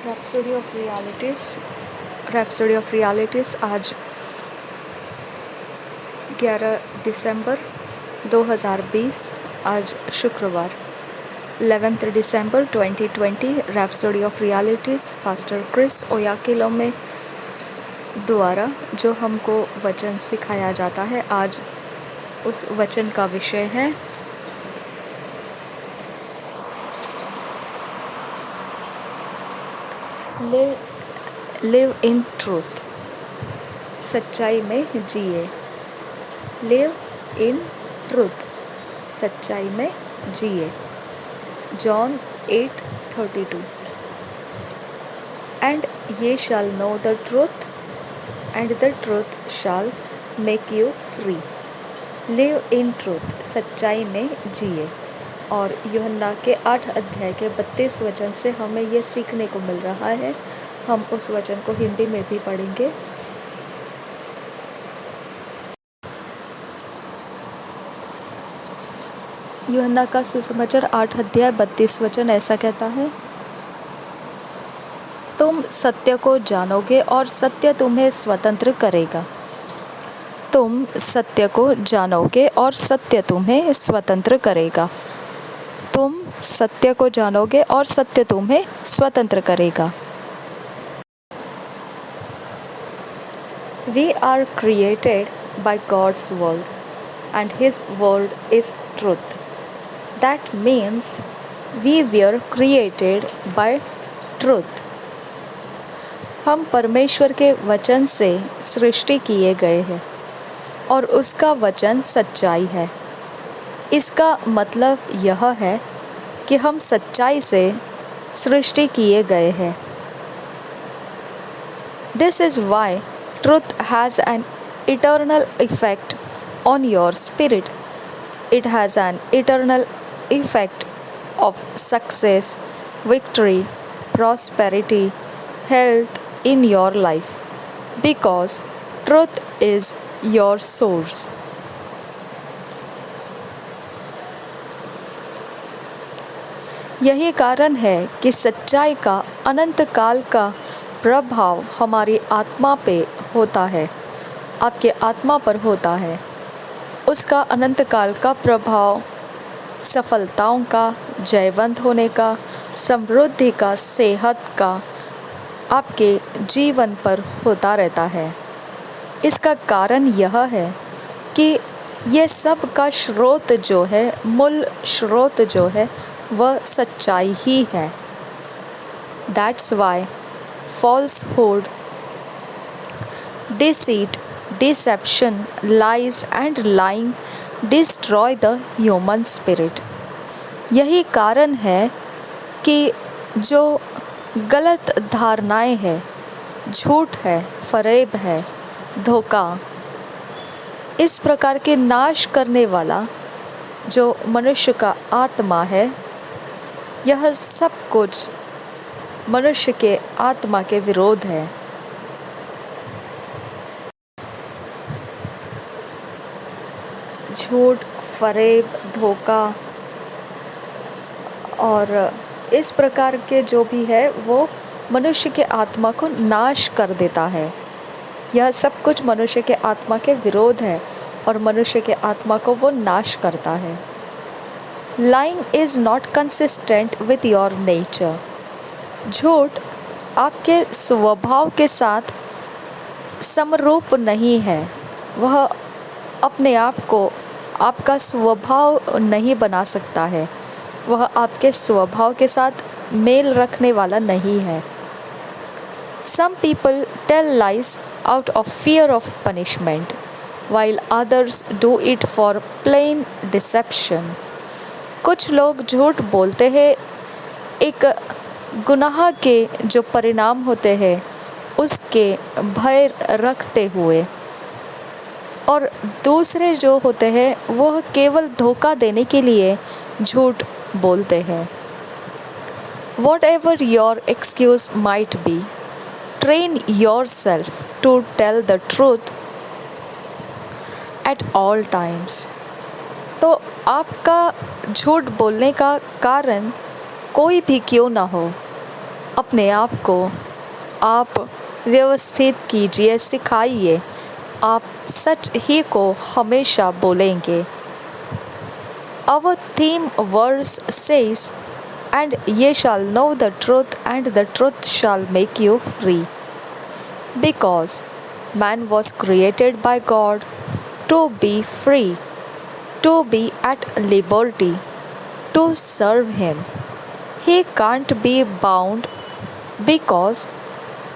Rhapsody of realities आज 11 दिसंबर 2020, आज शुक्रवार 11 दिसंबर 2020। Rhapsody of Realities pastor Chris Oyakhilome द्वारा जो हमको वचन सिखाया जाता है, आज उस वचन का विषय है लिव इन ट्रूथ, सच्चाई में जिए। लिव इन ट्रूथ, सच्चाई में जिए। John 8:32। And ye shall know the truth, and the truth shall make you free. Live in truth, सच्चाई में जिए। और यूहन्ना के 8 अध्याय के 32 वचन से हमें ये सीखने को मिल रहा है। हम उस वचन को हिंदी में भी पढ़ेंगे। यूहन्ना का सुसमाचार 8 अध्याय 32 वचन ऐसा कहता है, तुम सत्य को जानोगे और सत्य तुम्हें स्वतंत्र करेगा। तुम सत्य को जानोगे और सत्य तुम्हें स्वतंत्र करेगा। तुम सत्य को जानोगे और सत्य तुम्हें स्वतंत्र करेगा। We are created by God's word, and His word is truth. That means we were created by truth. हम परमेश्वर के वचन से सृष्टि किए गए हैं और उसका वचन सच्चाई है। इसका मतलब यह है कि हम सच्चाई से सृष्टि किए गए हैं। This is why truth has an eternal effect on your spirit. It has an eternal effect of success, victory, prosperity, health in your life, because truth is your source. यही कारण है कि सच्चाई का अनंत काल का प्रभाव हमारी आत्मा पे होता है, आपके आत्मा पर होता है। उसका अनंत काल का प्रभाव सफलताओं का, जयवंत होने का, समृद्धि का, सेहत का आपके जीवन पर होता रहता है। इसका कारण यह है कि ये सब का स्रोत जो है, मूल स्रोत जो है, वह सच्चाई ही है। That's why falsehood, deceit, deception, lies and lying destroy the human spirit. यही कारण है कि जो गलत धारणाएं हैं, झूठ है, फरेब है, धोखा, इस प्रकार के नाश करने वाला जो मनुष्य का आत्मा है, यह सब कुछ मनुष्य के आत्मा के विरोध है। झूठ, फरेब, धोखा और इस प्रकार के जो भी है, वो मनुष्य के आत्मा को नाश कर देता है। यह सब कुछ मनुष्य के आत्मा के विरोध है और मनुष्य के आत्मा को वो नाश करता है। Lying is not consistent with your nature. झूठ आपके स्वभाव के साथ समरूप नहीं है। वह अपने आप को आपका स्वभाव नहीं बना सकता है। वह आपके स्वभाव के साथ मेल रखने वाला नहीं है। Some people tell lies out of fear of punishment, while others do it for plain deception. कुछ लोग झूठ बोलते हैं एक गुनाह के जो परिणाम होते हैं उसके भय रखते हुए, और दूसरे जो होते हैं वह केवल धोखा देने के लिए झूठ बोलते हैं। Whatever your excuse might be, train yourself to tell the truth at all times. तो आपका झूठ बोलने का कारण कोई भी क्यों ना हो, अपने आप को आप व्यवस्थित कीजिए, सिखाइए। आप सच ही को हमेशा बोलेंगे। Our theme verse says, "And ye shall know the truth, and the truth shall make you free." Because man was created by God to be free, to be at liberty, to serve Him. He can't be bound because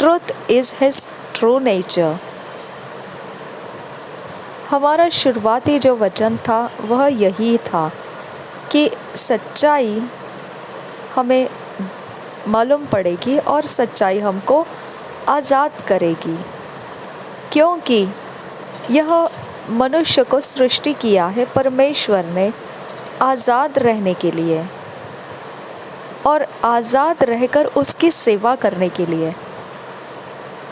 truth is His true nature. हमारा शुरुआती जो वचन था वह यही था कि सच्चाई हमें मालूम पड़ेगी और सच्चाई हमको आज़ाद करेगी, क्योंकि यह मनुष्य को सृष्टि किया है परमेश्वर ने आज़ाद रहने के लिए और आज़ाद रहकर उसकी सेवा करने के लिए।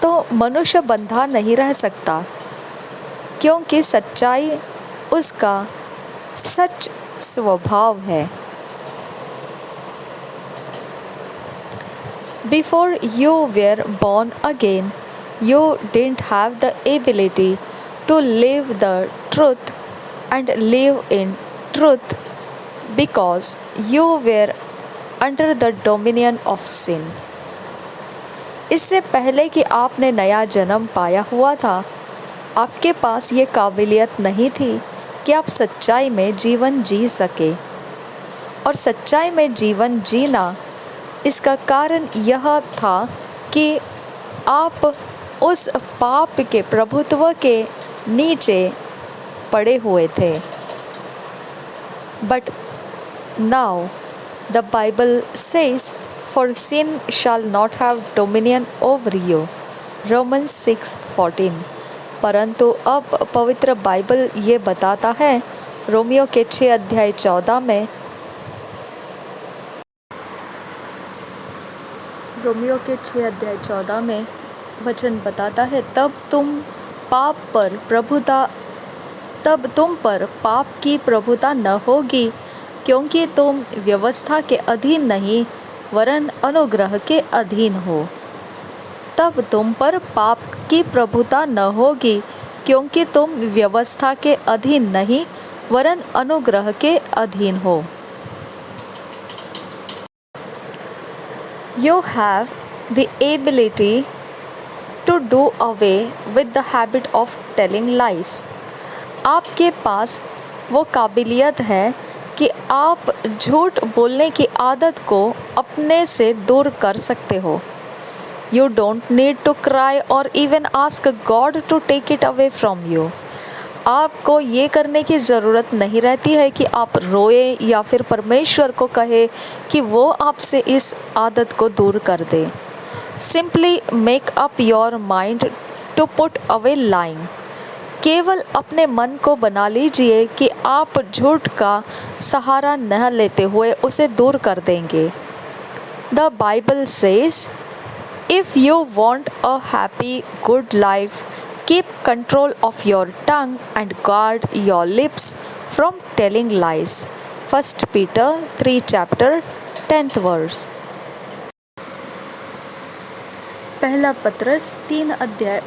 तो मनुष्य बंधा नहीं रह सकता, क्योंकि सच्चाई उसका सच स्वभाव है। Before you were born again, you didn't have the ability to live the truth and live in truth because you were under the dominion of sin. इससे पहले कि आपने नया जन्म पाया हुआ था, आपके पास ये काबिलियत नहीं थी कि आप सच्चाई में जीवन जी सके। और सच्चाई में जीवन जीना, इसका कारण यह था कि आप उस पाप के प्रभुत्व के नीचे पड़े हुए थे। But now the Bible says, "For sin shall not have dominion over you." Romans 6:14। परंतु अब पवित्र बाइबल ये बताता है रोमियो के 6:14 में, रोमियो के 6:14 में वचन बताता है, तब तुम पर पाप की प्रभुता न होगी, क्योंकि तुम व्यवस्था के अधीन नहीं वरन अनुग्रह के अधीन हो। तब तुम पर पाप की प्रभुता न होगी, क्योंकि तुम व्यवस्था के अधीन नहीं वरन अनुग्रह के अधीन हो। You have the ability to do away with the habit of telling lies. आपके पास वो काबिलियत है कि आप झूठ बोलने की आदत को अपने से दूर कर सकते हो। You don't need to cry or even ask God to take it away from you. आपको ये करने की ज़रूरत नहीं रहती है कि आप रोए या फिर परमेश्वर को कहे कि वो आपसे इस आदत को दूर कर दे। Simply make up your mind to put away lying. केवल अपने मन को बना लीजिए कि आप झूठ का सहारा न लेते हुए उसे दूर कर देंगे। The Bible says, "If you want a happy, good life, keep control of your tongue and guard your lips from telling lies." 1 Peter 3:10 verse। पहला पत्रस 3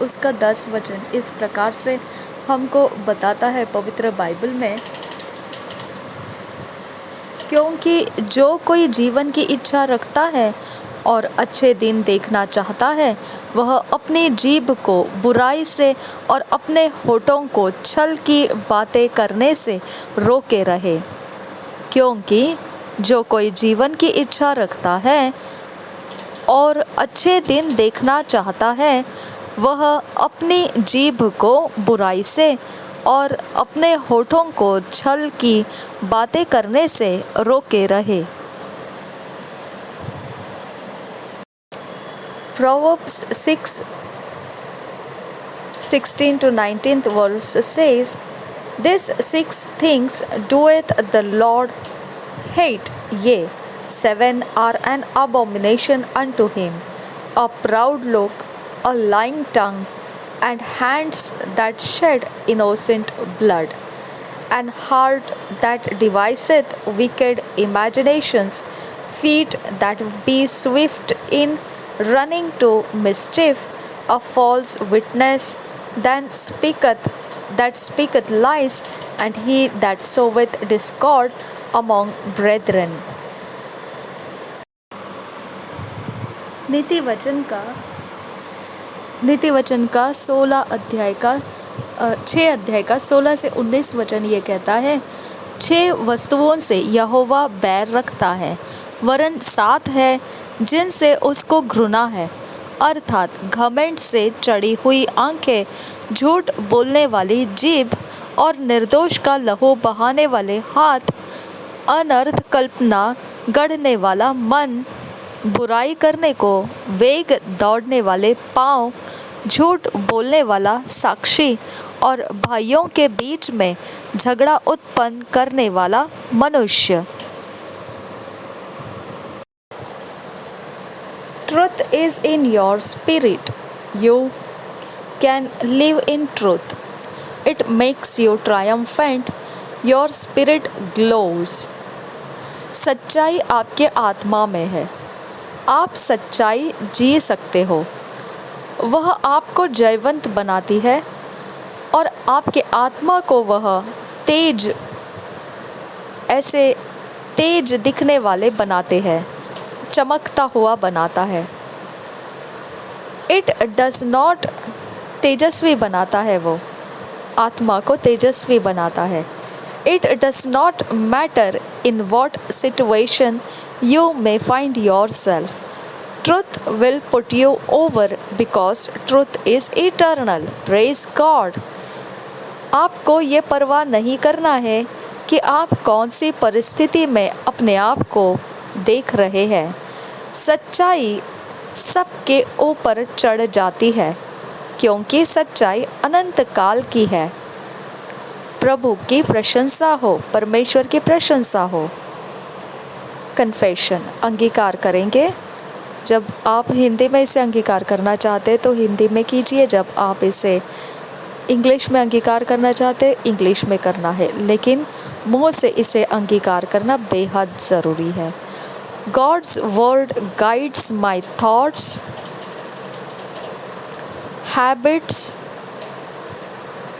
उसका 10 वचन इस प्रकार से हमको बताता है पवित्र बाइबल में, क्योंकि जो कोई जीवन की इच्छा रखता है और अच्छे दिन देखना चाहता है, वह अपनी जीभ को बुराई से और अपने होठों को छल की बातें करने से रोके रहे। क्योंकि जो कोई जीवन की इच्छा रखता है और अच्छे दिन देखना चाहता है, वह अपनी जीभ को बुराई से और अपने होठों को छल की बातें करने से रोके रहे। Proverbs 6:16-19 verse says, "These 6 things doeth the Lord hate, yea, 7 are an abomination unto him: a proud look, a lying tongue, and hands that shed innocent blood, an heart that deviseth wicked imaginations, feet that be swift in running to mischief, a false witness that speaketh lies, and he that soweth discord among brethren. नीति वचन का 6 अध्याय का 16 से 19 वचन ये कहता है, 6 वस्तुओं से यहोवा बैर रखता है, वरन 7 है जिनसे उसको घृणा है, अर्थात घमंड से चढ़ी हुई आंखें, झूठ बोलने वाली जीभ और निर्दोष का लहू बहाने वाले हाथ, अनर्थ कल्पना गढ़ने वाला मन, बुराई करने को वेग दौड़ने वाले पाँव, झूठ बोलने वाला साक्षी और भाइयों के बीच में झगड़ा उत्पन्न करने वाला मनुष्य। Truth is in your spirit. You can live in truth. It makes you triumphant. Your spirit glows. सच्चाई आपके आत्मा में है। आप सच्चाई जी सकते हो। वह आपको जयवंत बनाती है और आपके आत्मा को वह ऐसे तेज दिखने वाले बनाते हैं, चमकता हुआ बनाता है। इट डज नॉट, तेजस्वी बनाता है, वो आत्मा को तेजस्वी बनाता है। It does not matter in what situation you may find yourself. Truth will put you over because truth is eternal. Praise God. आपको ये परवाह नहीं करना है कि आप कौन सी परिस्थिति में अपने आप को देख रहे हैं। सच्चाई सबके ऊपर चढ़ जाती है क्योंकि सच्चाई अनंत काल की है। प्रभु की प्रशंसा हो, परमेश्वर की प्रशंसा हो। कन्फेशन, अंगीकार करेंगे। जब आप हिंदी में इसे अंगीकार करना चाहते तो हिंदी में कीजिए, जब आप इसे इंग्लिश में अंगीकार करना चाहते इंग्लिश में करना है, लेकिन मुंह से इसे अंगीकार करना बेहद ज़रूरी है। God's word guides my thoughts, habits,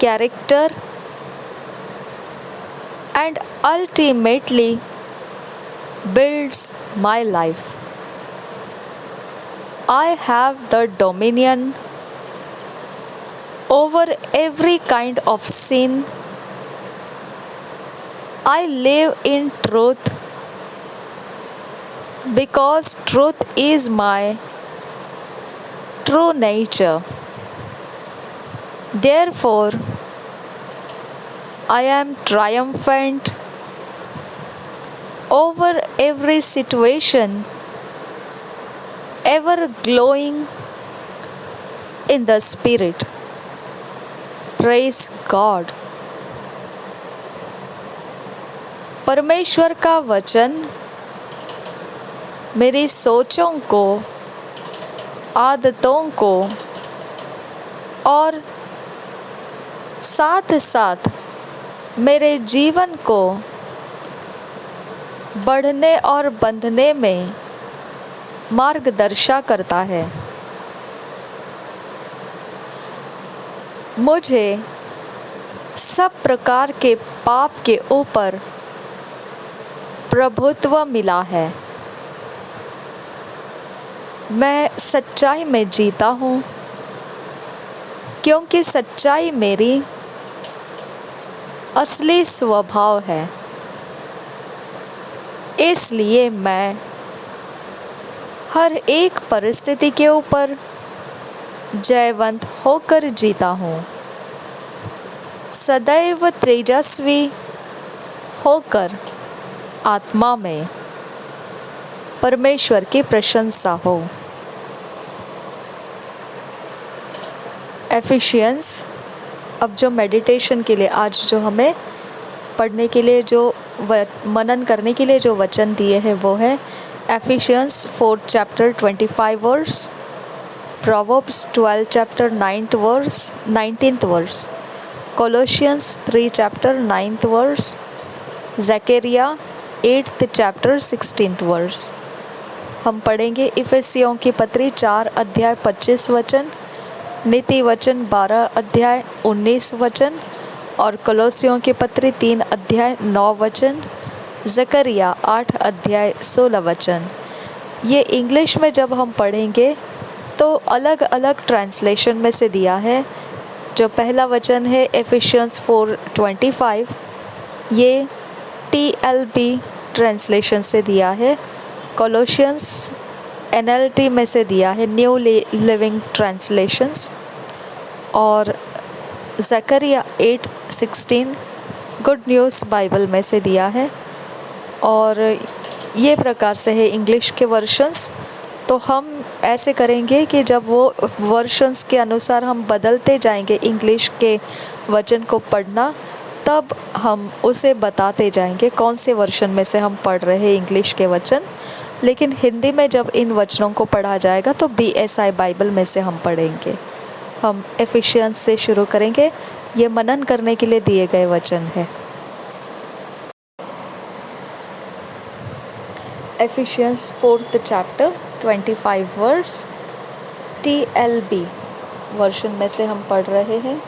character and ultimately builds my life. I have the dominion over every kind of sin. I live in truth because truth is my true nature. Therefore, I am triumphant over every situation, ever glowing in the Spirit. Praise God. परमेश्वर का वचन मेरी सोचों को, आदतों को और साथ साथ मेरे जीवन को बढ़ने और बंधने में मार्गदर्शन करता है। मुझे सब प्रकार के पाप के ऊपर प्रभुत्व मिला है। मैं सच्चाई में जीता हूँ क्योंकि सच्चाई मेरी असली स्वभाव है। इसलिए मैं हर एक परिस्थिति के ऊपर जयवंत होकर जीता हूँ, सदैव तेजस्वी होकर आत्मा में। परमेश्वर की प्रशंसा हो। एफिशिएंस, अब जो मेडिटेशन के लिए आज जो हमें पढ़ने के लिए, जो मनन करने के लिए जो वचन दिए हैं वो है Ephesians 4 chapter 25 verse, Proverbs 12 chapter 19th verse, Colossians 3 chapter 9th verse, ज़करिया 8th चैप्टर 16th वर्स। हम पढ़ेंगे इफिसियों की पत्री 4 अध्याय 25 वचन, नीति वचन 12 अध्याय 19 वचन और कोलोसियों की पत्री 3 अध्याय 9 वचन, जकरिया 8 अध्याय 16 वचन। ये इंग्लिश में जब हम पढ़ेंगे तो अलग अलग ट्रांसलेशन में से दिया है। जो पहला वचन है एफिशियंस 4:25, ये TLB ट्रांसलेशन से दिया है। कोलोशियंस NLT में से दिया है, न्यू लिविंग ट्रांसलेशंस। और जकरिया 8:16 गुड न्यूज़ बाइबल में से दिया है। और ये प्रकार से है इंग्लिश के वर्शंस। तो हम ऐसे करेंगे कि जब वो वर्शंस के अनुसार हम बदलते जाएंगे इंग्लिश के वचन को पढ़ना, तब हम उसे बताते जाएंगे कौन से वर्शन में से हम पढ़ रहे हैं इंग्लिश के वचन। लेकिन हिंदी में जब इन वचनों को पढ़ा जाएगा तो BSI बाइबल में से हम पढ़ेंगे। हम एफिशिएंस से शुरू करेंगे। ये मनन करने के लिए दिए गए वचन है। Ephesians 4th chapter 25 verse, TLB version में से हम पढ़ रहे हैं।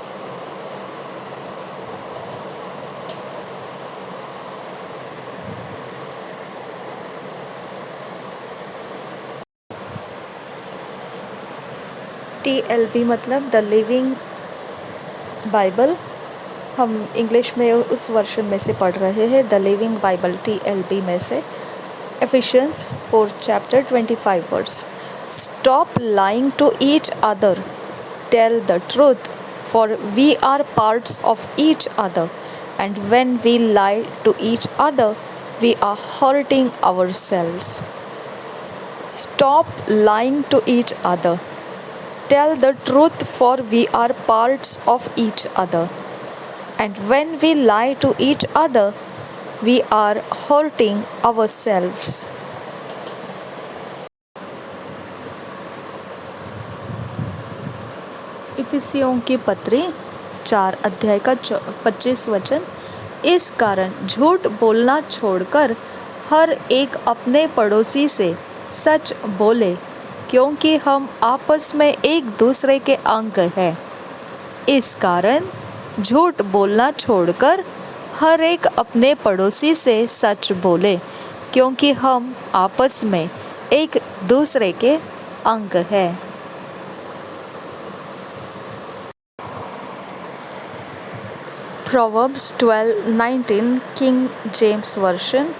TLB मतलब द लिविंग बाइबल। हम इंग्लिश में उस वर्शन में से पढ़ रहे हैं, द लिविंग बाइबल TLB में से। Ephesians 4th chapter 25 verse. Stop lying to each other. Tell the truth, for we are parts of each other. And when we lie to each other, we are hurting ourselves. Stop lying to each other. Tell the truth, for we are parts of each other. And when we lie to each other, we are hurting ourselves. इफिसियों की पत्री 4 अध्याय का 25 वचन। इस कारण झूठ बोलना छोड़कर हर एक अपने पड़ोसी से सच बोले, क्योंकि हम आपस में एक दूसरे के अंग हैं। इस कारण झूठ बोलना छोड़कर हर एक अपने पड़ोसी से सच बोले, क्योंकि हम आपस में एक दूसरे के अंग हैं। Proverbs 12:19 King James Version.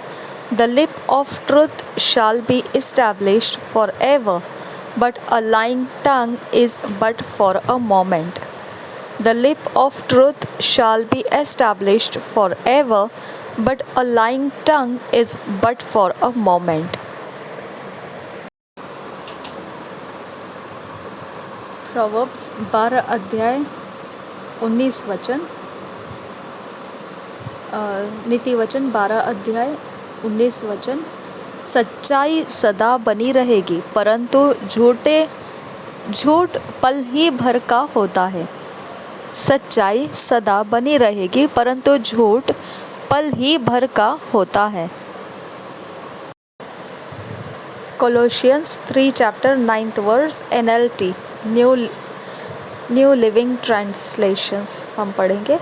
The lip of truth shall be established forever, but a lying tongue is but for a moment. The lip of truth shall be established forever, but a lying tongue is but for a moment. Proverbs 12 अध्याय 19 वचन, नीति वचन 12 अध्याय 19 वचन। सच्चाई सदा बनी रहेगी, परंतु झूठ पल ही भर का होता है। सच्चाई सदा बनी रहेगी, परंतु झूठ पल ही भर का होता है। Colossians 3 chapter 9th verse NLT new living translations हम पढ़ेंगे।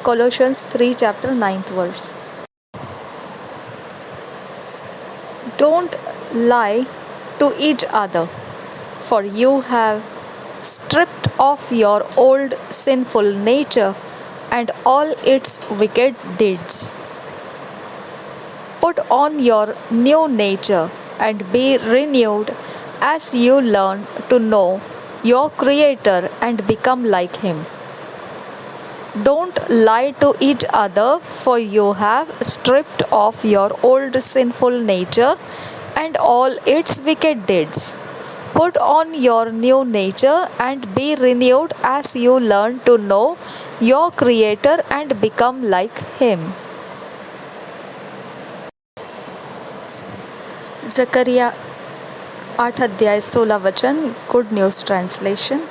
Colossians 3 chapter 9th verse. Don't lie to each other, for you have stripped off your old sinful nature and all its wicked deeds. Put on your new nature and be renewed as you learn to know your Creator and become like Him. Don't lie to each other, for you have stripped off your old sinful nature and all its wicked deeds. Put on your new nature and be renewed as you learn to know your Creator and become like Him. जकरिया 8 अध्याय 16 वचन, good news translation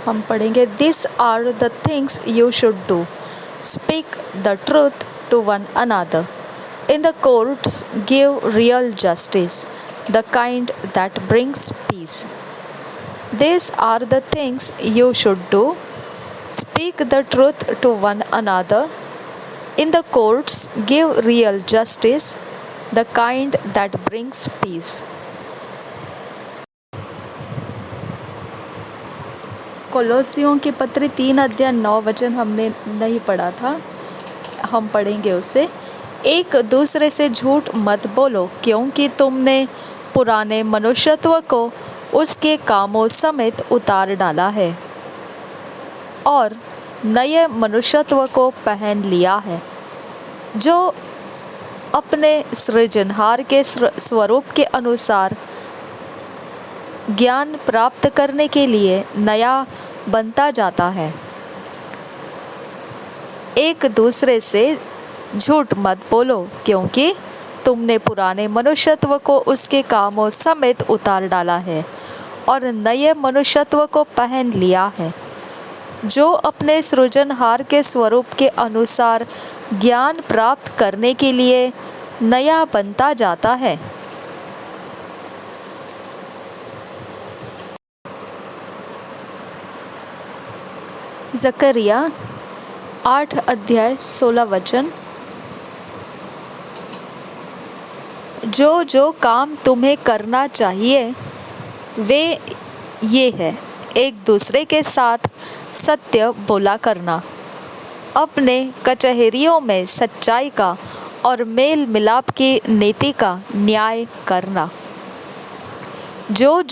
हम पढ़ेंगे। This are the things you should do, speak the truth to one another, In the courts, give real justice, the kind that brings peace. These are the things you should do. Speak the truth to one another. In the courts, give real justice, the kind that brings peace. कोलोसियों के पत्र 3:9 हमने नहीं पढ़ा था, हम पढ़ेंगे उसे। एक दूसरे से झूठ मत बोलो, क्योंकि तुमने पुराने मनुष्यत्व को उसके कामों समेत उतार डाला है और नए मनुष्यत्व को पहन लिया है, जो अपने सृजनहार के स्वरूप के अनुसार ज्ञान प्राप्त करने के लिए नया बनता जाता है। एक दूसरे से झूठ मत बोलो, क्योंकि तुमने पुराने मनुष्यत्व को उसके कामों समेत उतार डाला है और नए मनुष्यत्व को पहन लिया है, जो अपने सृजनहार के स्वरूप के अनुसार ज्ञान प्राप्त करने के लिए नया बनता जाता है। जकरिया 8:16। जो जो काम तुम्हें करना चाहिए वे ये है, एक दूसरे के साथ सत्य बोला करना, अपने कचहरियों में सच्चाई का और मेल मिलाप की नीति का न्याय करना। जो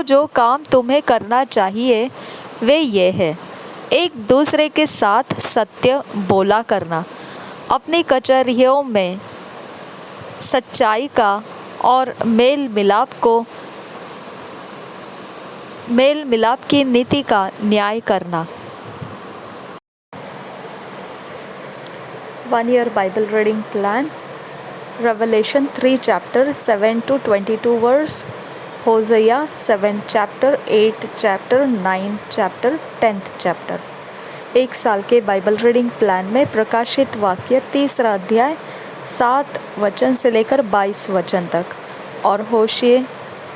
जो काम तुम्हें करना चाहिए वे ये है, एक दूसरे के साथ सत्य बोला करना, अपनी कचहरियों में सच्चाई का और मेल मिलाप की नीति का न्याय करना। 1 year Bible reading plan. Revelation 3 chapter 7 to 22 verse. Hosea 7 chapter 8 chapter 9 chapter 10th chapter. एक साल के बाइबल रीडिंग प्लान में प्रकाशित वाक्य 3 अध्याय 7 वचन से लेकर 22 वचन तक, और होशे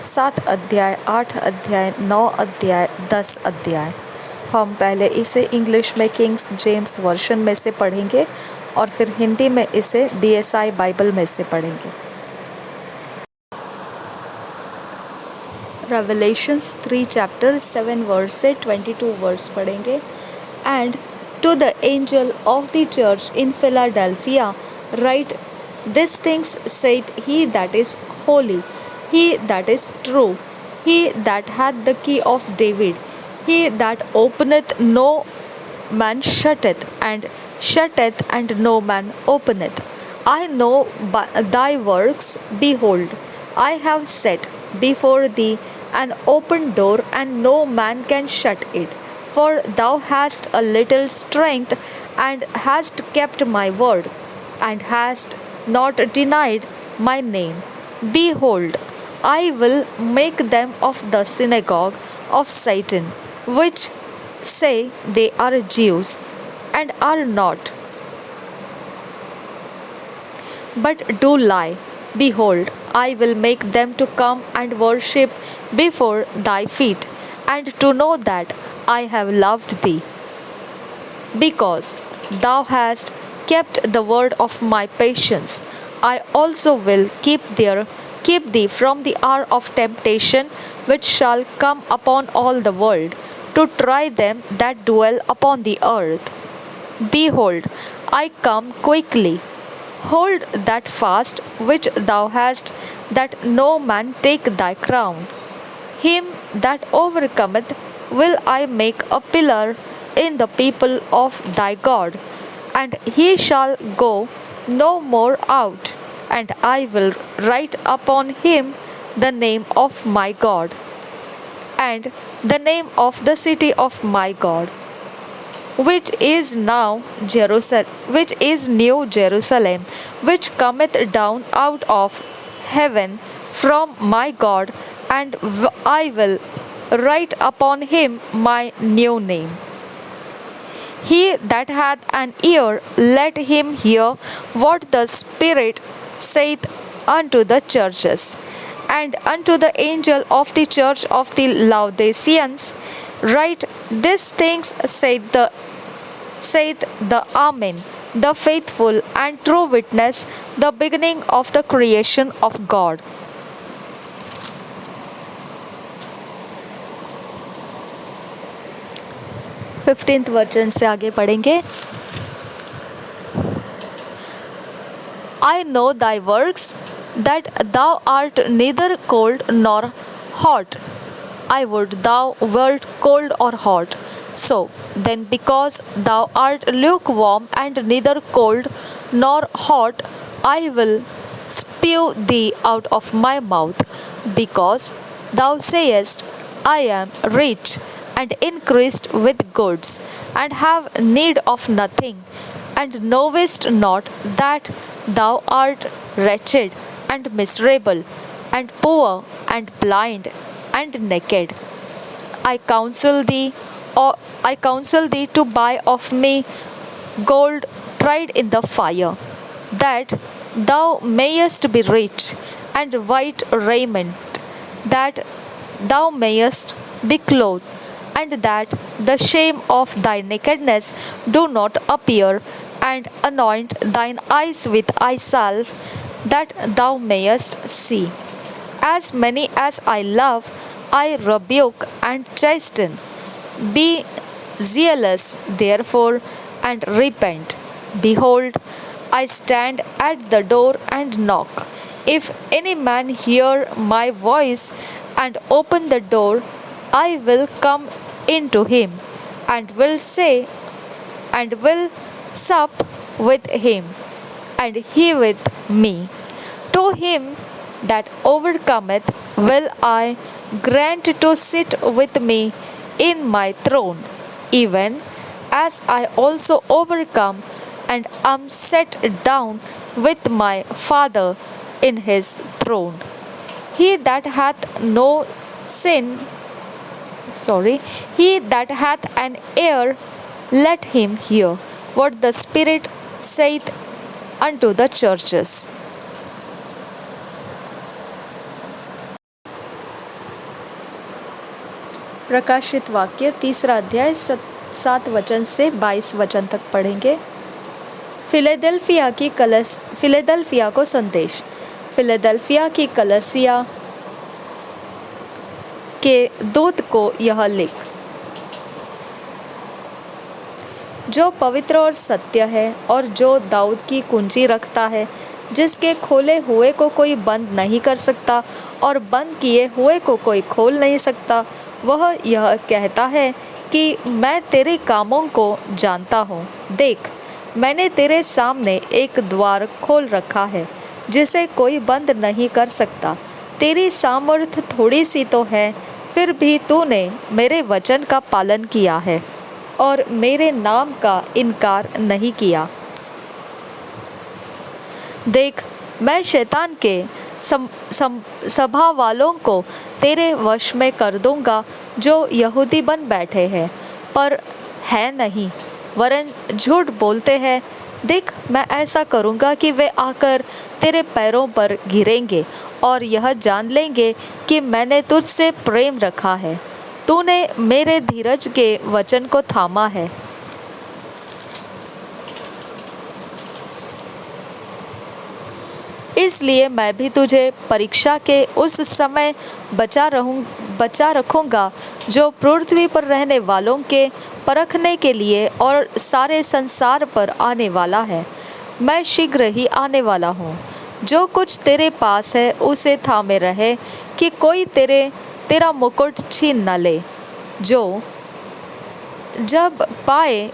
7 अध्याय 8 अध्याय 9 अध्याय 10 अध्याय। हम पहले इसे इंग्लिश में किंग्स जेम्स वर्जन में से पढ़ेंगे और फिर हिंदी में इसे BSI बाइबल में से पढ़ेंगे। रेवलेशंस 3 चैप्टर 7 वर्स से 22 वर्स पढ़ेंगे। And to the angel of the church in Philadelphia right, these things saith he that is holy, he that is true, he that hath the key of David, he that openeth no man shutteth, and shutteth and no man openeth. I know by thy works, behold, I have set before thee an open door, and no man can shut it. For thou hast a little strength, and hast kept my word, and hast not denied my name. Behold, I will make them of the synagogue of Satan, which say they are Jews, and are not, but do lie. Behold, I will make them to come and worship before thy feet, and to know that I have loved thee, because thou hast kept the word of my patience. I also will keep thee from the hour of temptation, which shall come upon all the world, to try them that dwell upon the earth. Behold, I come quickly. Hold that fast which thou hast, that no man take thy crown. Him that overcometh will I make a pillar in the people of thy God, and he shall go no more out, and I will write upon him the name of my God, and the name of the city of my God, which is New Jerusalem, which cometh down out of heaven from my God, and I will write upon him my new name. He that hath an ear, let him hear what the Spirit saith unto the churches. And unto the angel of the church of the Laodiceans write, these things saith the Amen, the faithful and true witness, the beginning of the creation of God. Fifteenth version से आगे पढ़ेंगे। I know thy works, that thou art neither cold nor hot. I would thou wert cold or hot. So then, because thou art lukewarm and neither cold nor hot, I will spew thee out of my mouth, because thou sayest, I am rich and increased with goods, and have need of nothing, and knowest not that thou art wretched and miserable, and poor, and blind, and naked. I counsel thee to buy of me gold tried in the fire, that thou mayest be rich, and white raiment, that thou mayest be clothed, and that the shame of thy nakedness do not appear, and anoint thine eyes with eye salve, that thou mayest see. As many as I love, I rebuke and chasten. Be zealous, therefore, and repent. Behold, I stand at the door and knock. If any man hear my voice and open the door, I will come into him, and will sup with him, and he with me. To him that overcometh will I grant to sit with me in my throne, even as I also overcome and am set down with my Father in his throne. He that hath an ear, let him hear what the Spirit saith unto the churches. प्रकाशित वाक्य 3 अध्याय 7 वचन से 22 वचन तक पढ़ेंगे। फिलेदल्फिया को संदेश। फिलेदल्फिया की कलीसिया के दूत को यह लिख, जो पवित्र और सत्य है, और जो दाऊद की कुंजी रखता है, जिसके खोले हुए को कोई बंद नहीं कर सकता, और बंद किए हुए को कोई खोल नहीं सकता, वह यह कहता है कि मैं तेरे कामों को जानता हूँ। देख, मैंने तेरे सामने एक द्वार खोल रखा है, जिसे कोई बंद नहीं कर सकता। तेरी सामर्थ्य थोड़ी सी तो है, फिर भी तूने मेरे वचन का पालन किया है और मेरे नाम का इनकार नहीं किया। देख, मैं शैतान के सभा वालों को तेरे वश में कर दूंगा, जो यहूदी बन बैठे हैं पर है नहीं, वरन झूठ बोलते हैं। देख, मैं ऐसा करूंगा कि वे आकर तेरे पैरों पर गिरेंगे और यह जान लेंगे कि मैंने तुझसे प्रेम रखा है। तूने मेरे धीरज के वचन को थामा है। इसलिए मैं भी तुझे परीक्षा के उस समय बचा रखूंगा, जो पृथ्वी पर रहने वालों के परखने के लिए और सारे संसार पर आने वाला है। मैं शीघ्र ही आने वाला हूँ। जो कुछ तेरे पास है उसे थामे रहे, कि कोई तेरा मुकुट छीन न ले। जब पाए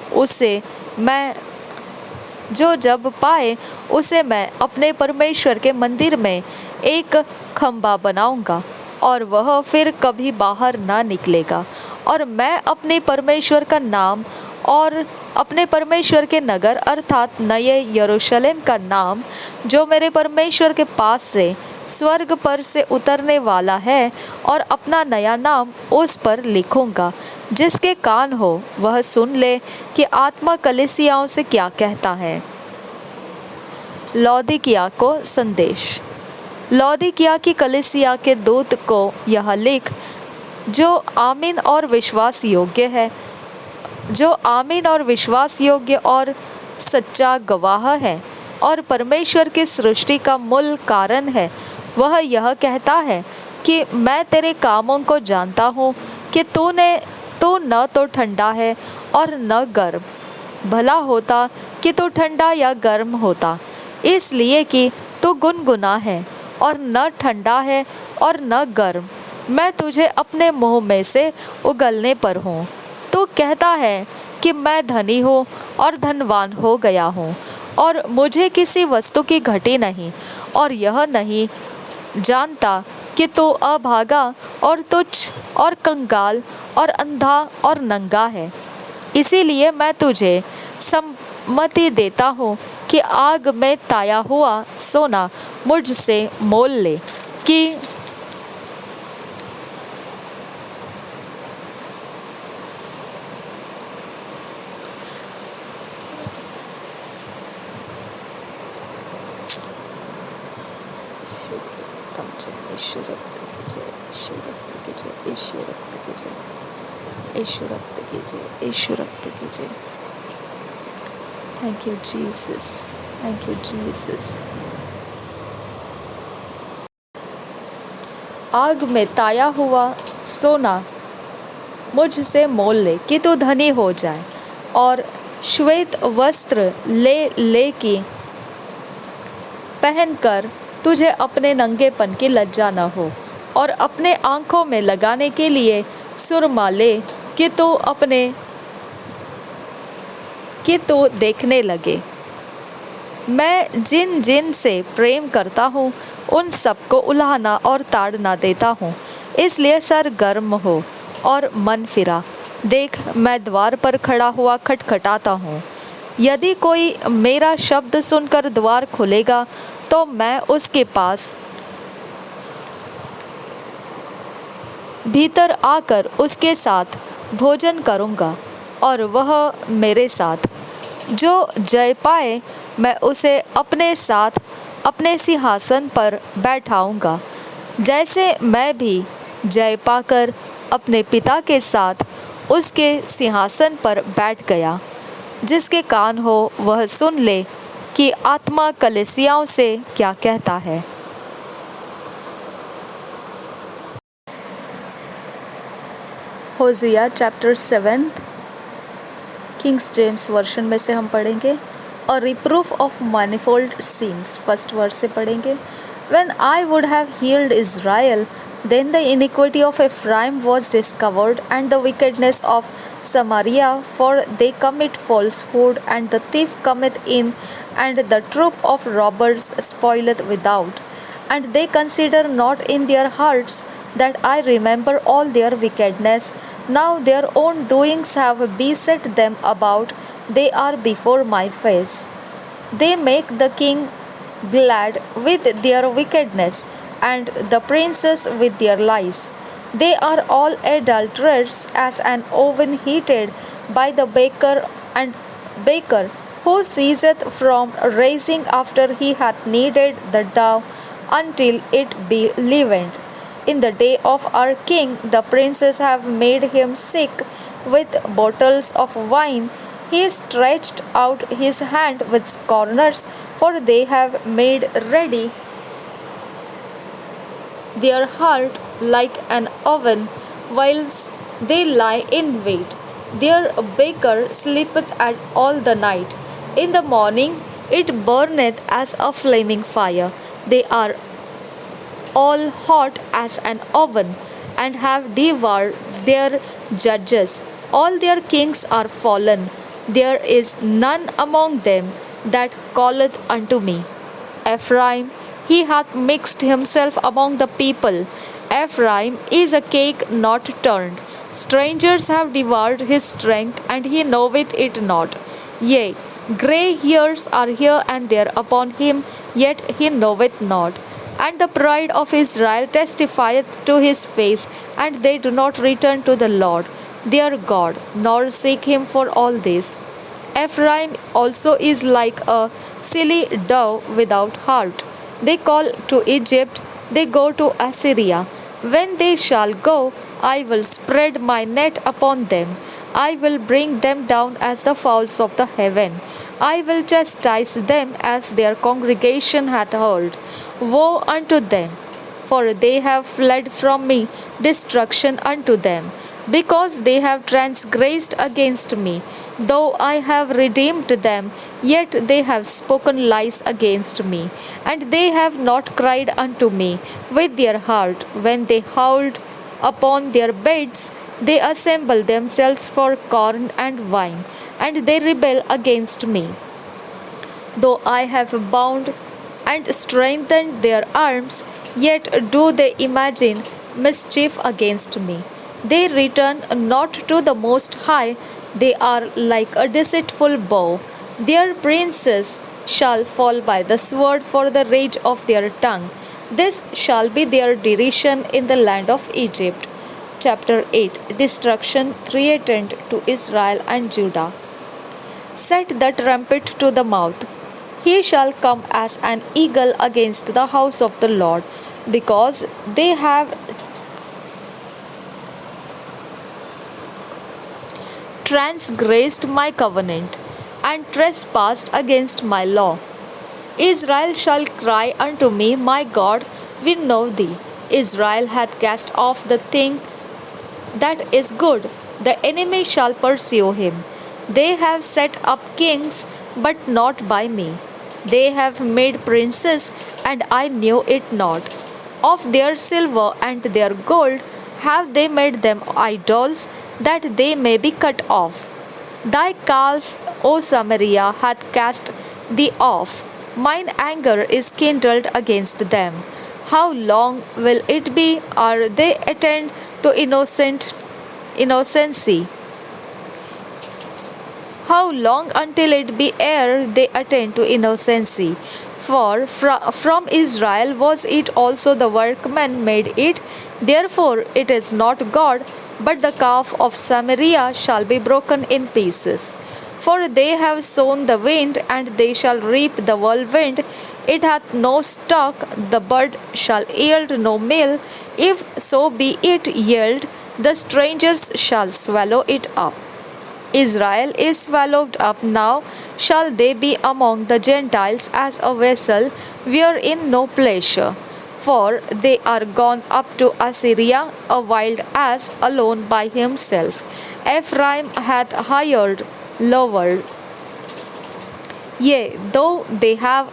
उसे मैं अपने परमेश्वर के मंदिर में एक खंभा बनाऊंगा, और वह फिर कभी बाहर ना निकलेगा। और मैं अपने परमेश्वर का नाम और अपने परमेश्वर के नगर अर्थात नए यरूशलेम का नाम, जो मेरे परमेश्वर के पास से स्वर्ग पर से उतरने वाला है, और अपना नया नाम उस पर लिखूंगा, जिसके कान हो वह सुन ले कि आत्मा कलीसियाओं से क्या कहता है। लौदीकिया को संदेश। लौदीकिया की कलीसिया के दूत को यह लिख, जो आमीन और विश्वास योग्य है, जो आमीन और विश्वास योग्य और सच्चा गवाह है और परमेश्वर की सृष्टि का मूल कारण है। वह यह कहता है कि मैं तेरे कामों को जानता हूँ कि तू न तो ठंडा है और न गर्म। भला होता कि तू ठंडा या गर्म होता, इसलिए कि तू गुनगुना है और न ठंडा है और न गर्म। मैं तुझे अपने मुंह में से उगलने पर हूँ। तू कहता है कि मैं धनी हूँ और धनवान हो गया हूँ और मुझे किसी वस्तु की घटी नहीं, और यह नहीं जानता कि तू अभागा और तुच्छ और कंगाल और अंधा और नंगा है। इसीलिए मैं तुझे सम्मति देता हूँ कि आग में ताया हुआ सोना मुझसे मोल ले, कि thank you Jesus, thank you Jesus. आग में ताया हुआ सोना मुझसे मोल ले कि तू धनी हो जाए, और श्वेत वस्त्र ले की पहनकर तुझे अपने नंगेपन की लज्जा न हो, और अपने आँखों में लगाने के लिए सुरमा ले कि तू देखने लगे। मैं जिन जिन से प्रेम करता हूँ उन सबको उलाहना और ताड़ना देता हूँ। इसलिए सर गर्म हो और मन फिरा। देख, मैं द्वार पर खड़ा हुआ खटखटाता हूँ। यदि कोई मेरा शब्द सुनकर द्वार खोलेगा तो मैं उसके पास भीतर आकर उसके साथ भोजन करूँगा और वह मेरे साथ। जो जय पाए मैं उसे अपने साथ अपने सिंहासन पर बैठाऊँगा, जैसे मैं भी जय पाकर अपने पिता के साथ उसके सिंहासन पर बैठ गया। जिसके कान हो वह सुन ले कि आत्मा कलीसियाओं से क्या कहता है। Hosea chapter 7 King James version में से हम पढ़ेंगे, और reproof of manifold sins first verse से पढ़ेंगे। When I would have healed Israel, then the iniquity of Ephraim was discovered, and the wickedness of Samaria, for they commit falsehood, and the thief cometh in, and the troop of robbers spoileth without. And they consider not in their hearts that I remember all their wickedness. Now their own doings have beset them about, they are before my face. They make the king glad with their wickedness, and the princes with their lies. They are all adulterers, as an oven heated by the baker who ceaseth from raising after he hath kneaded the dough until it be leavened. In the day of our king, the princes have made him sick with bottles of wine. He stretched out his hand with scorners, for they have made ready their heart like an oven, whilst they lie in wait. Their baker sleepeth at all the night. In the morning it burneth as a flaming fire. They are all hot as an oven, and have devoured their judges. All their kings are fallen. There is none among them that calleth unto me. Ephraim, he hath mixed himself among the people. Ephraim is a cake not turned. Strangers have devoured his strength, and he knoweth it not. Yea, grey hairs are here and there upon him, yet he knoweth not. And the pride of Israel testifieth to his face, and they do not return to the Lord. their God, nor seek him for all this. Ephraim also is like a silly dove without heart. They call to Egypt, they go to Assyria. When they shall go, I will spread my net upon them. I will bring them down as the fowls of the heaven. I will chastise them as their congregation hath heard. Woe unto them! For they have fled from me, destruction unto them, because they have transgressed against me. Though I have redeemed them, yet they have spoken lies against me, and they have not cried unto me with their heart. When they howled upon their beds, they assemble themselves for corn and wine, and they rebel against me. Though I have bound and strengthened their arms, yet do they imagine mischief against me. They return not to the Most High, they are like a deceitful bow. Their princes shall fall by the sword for the rage of their tongue. This shall be their derision in the land of Egypt. Chapter 8. Destruction threatened to Israel and Judah. Set the trumpet to the mouth. He shall come as an eagle against the house of the Lord, because they have transgressed my covenant and trespassed against my law. Israel shall cry unto me, my God, we know thee. Israel hath cast off the thing that is good, the enemy shall pursue him. They have set up kings, but not by me. They have made princes, and I knew it not. Of their silver and their gold have they made them idols, that they may be cut off. Thy calf, O Samaria, hath cast thee off. Mine anger is kindled against them. How long will it be ere they attend to innocency? How long until it be ere they attend to innocency? For from Israel was it also the workman made it. Therefore it is not God, but the calf of Samaria shall be broken in pieces. For they have sown the wind, and they shall reap the whirlwind. It hath no stock, the bud shall yield no meal. If so be it yield, the strangers shall swallow it up. Israel is swallowed up now, shall they be among the Gentiles as a vessel wherein no pleasure. For they are gone up to Assyria, a wild ass alone by himself. Ephraim hath hired lovers. Yea, though they have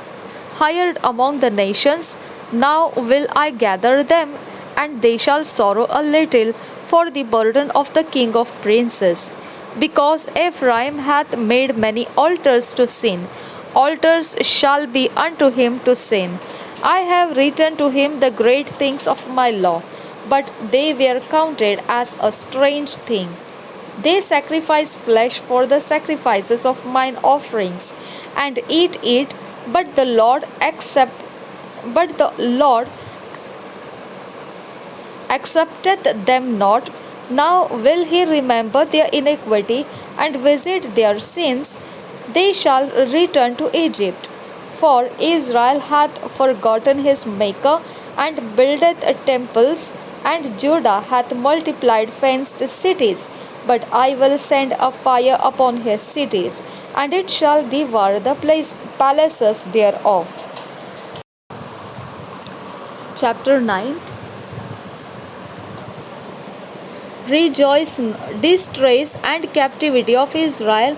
hired among the nations, now will I gather them, and they shall sorrow a little for the burden of the king of princes. Because Ephraim hath made many altars to sin, altars shall be unto him to sin. I have written to him the great things of my law, but they were counted as a strange thing. They sacrifice flesh for the sacrifices of mine offerings, and eat it, but the Lord accepteth them not. Now will he remember their iniquity and visit their sins? They shall return to Egypt. For Israel hath forgotten his Maker, and buildeth temples, and Judah hath multiplied fenced cities. But I will send a fire upon his cities, and it shall devour the palaces thereof. Chapter 9. Rejoice, distress, and captivity of Israel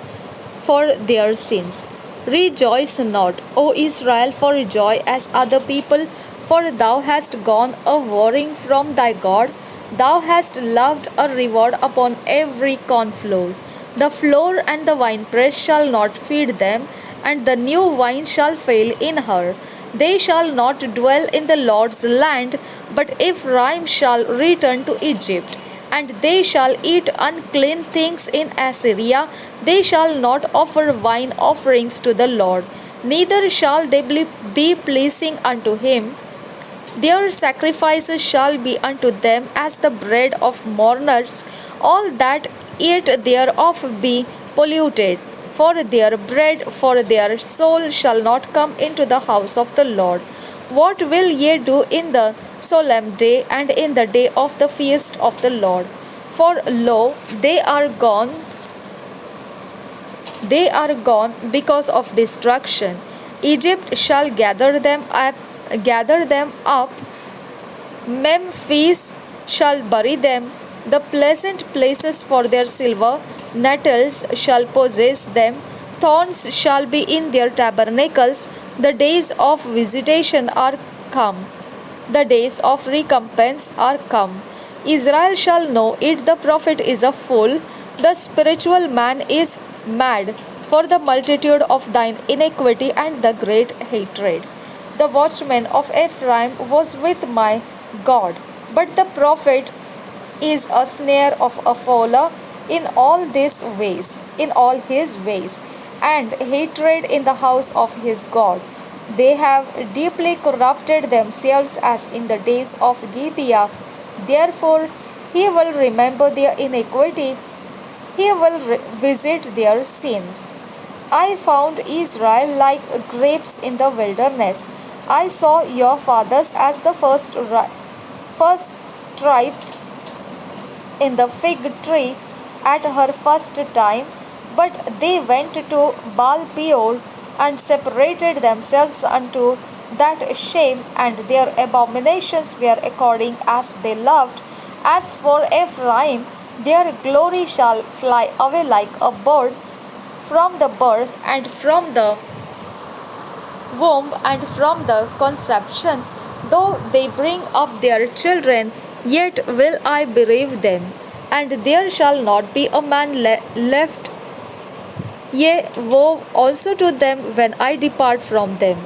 for their sins. Rejoice not, O Israel, for joy as other people, for thou hast gone a warring from thy God. Thou hast loved a reward upon every corn floor. The floor and the winepress shall not feed them, and the new wine shall fail in her. They shall not dwell in the Lord's land, but Ephraim shall return to Egypt. And they shall eat unclean things in Assyria. They shall not offer wine offerings to the Lord, neither shall they be pleasing unto him. Their sacrifices shall be unto them as the bread of mourners. All that eat thereof be polluted. For their bread, for their soul shall not come into the house of the Lord. What will ye do in the solemn day and in the day of the feast of the Lord? For lo, they are gone because of destruction. Egypt shall gather them up. Memphis shall bury them. The pleasant places for their silver nettles shall possess them. Thorns shall be in their tabernacles. The days of visitation are come. The days of recompense are come. Israel shall know it, the prophet is a fool, the spiritual man is mad, for the multitude of thine iniquity and the great hatred. The watchman of Ephraim was with my God, but the prophet is a snare of a fowler in all his ways, and hatred in the house of his God. They have deeply corrupted themselves as in the days of Gibeah. Therefore, he will remember their iniquity, he will visit their sins. I found Israel like grapes in the wilderness. I saw your fathers as the first tribe in the fig tree at her first time, but they went to Baal Peor and separated themselves unto that shame, and their abominations were according as they loved. As for Ephraim, their glory shall fly away like a bird from the birth, and from the womb, and from the conception. Though they bring up their children, yet will I bereave them, and there shall not be a man left. Yea, woe also to them when I depart from them.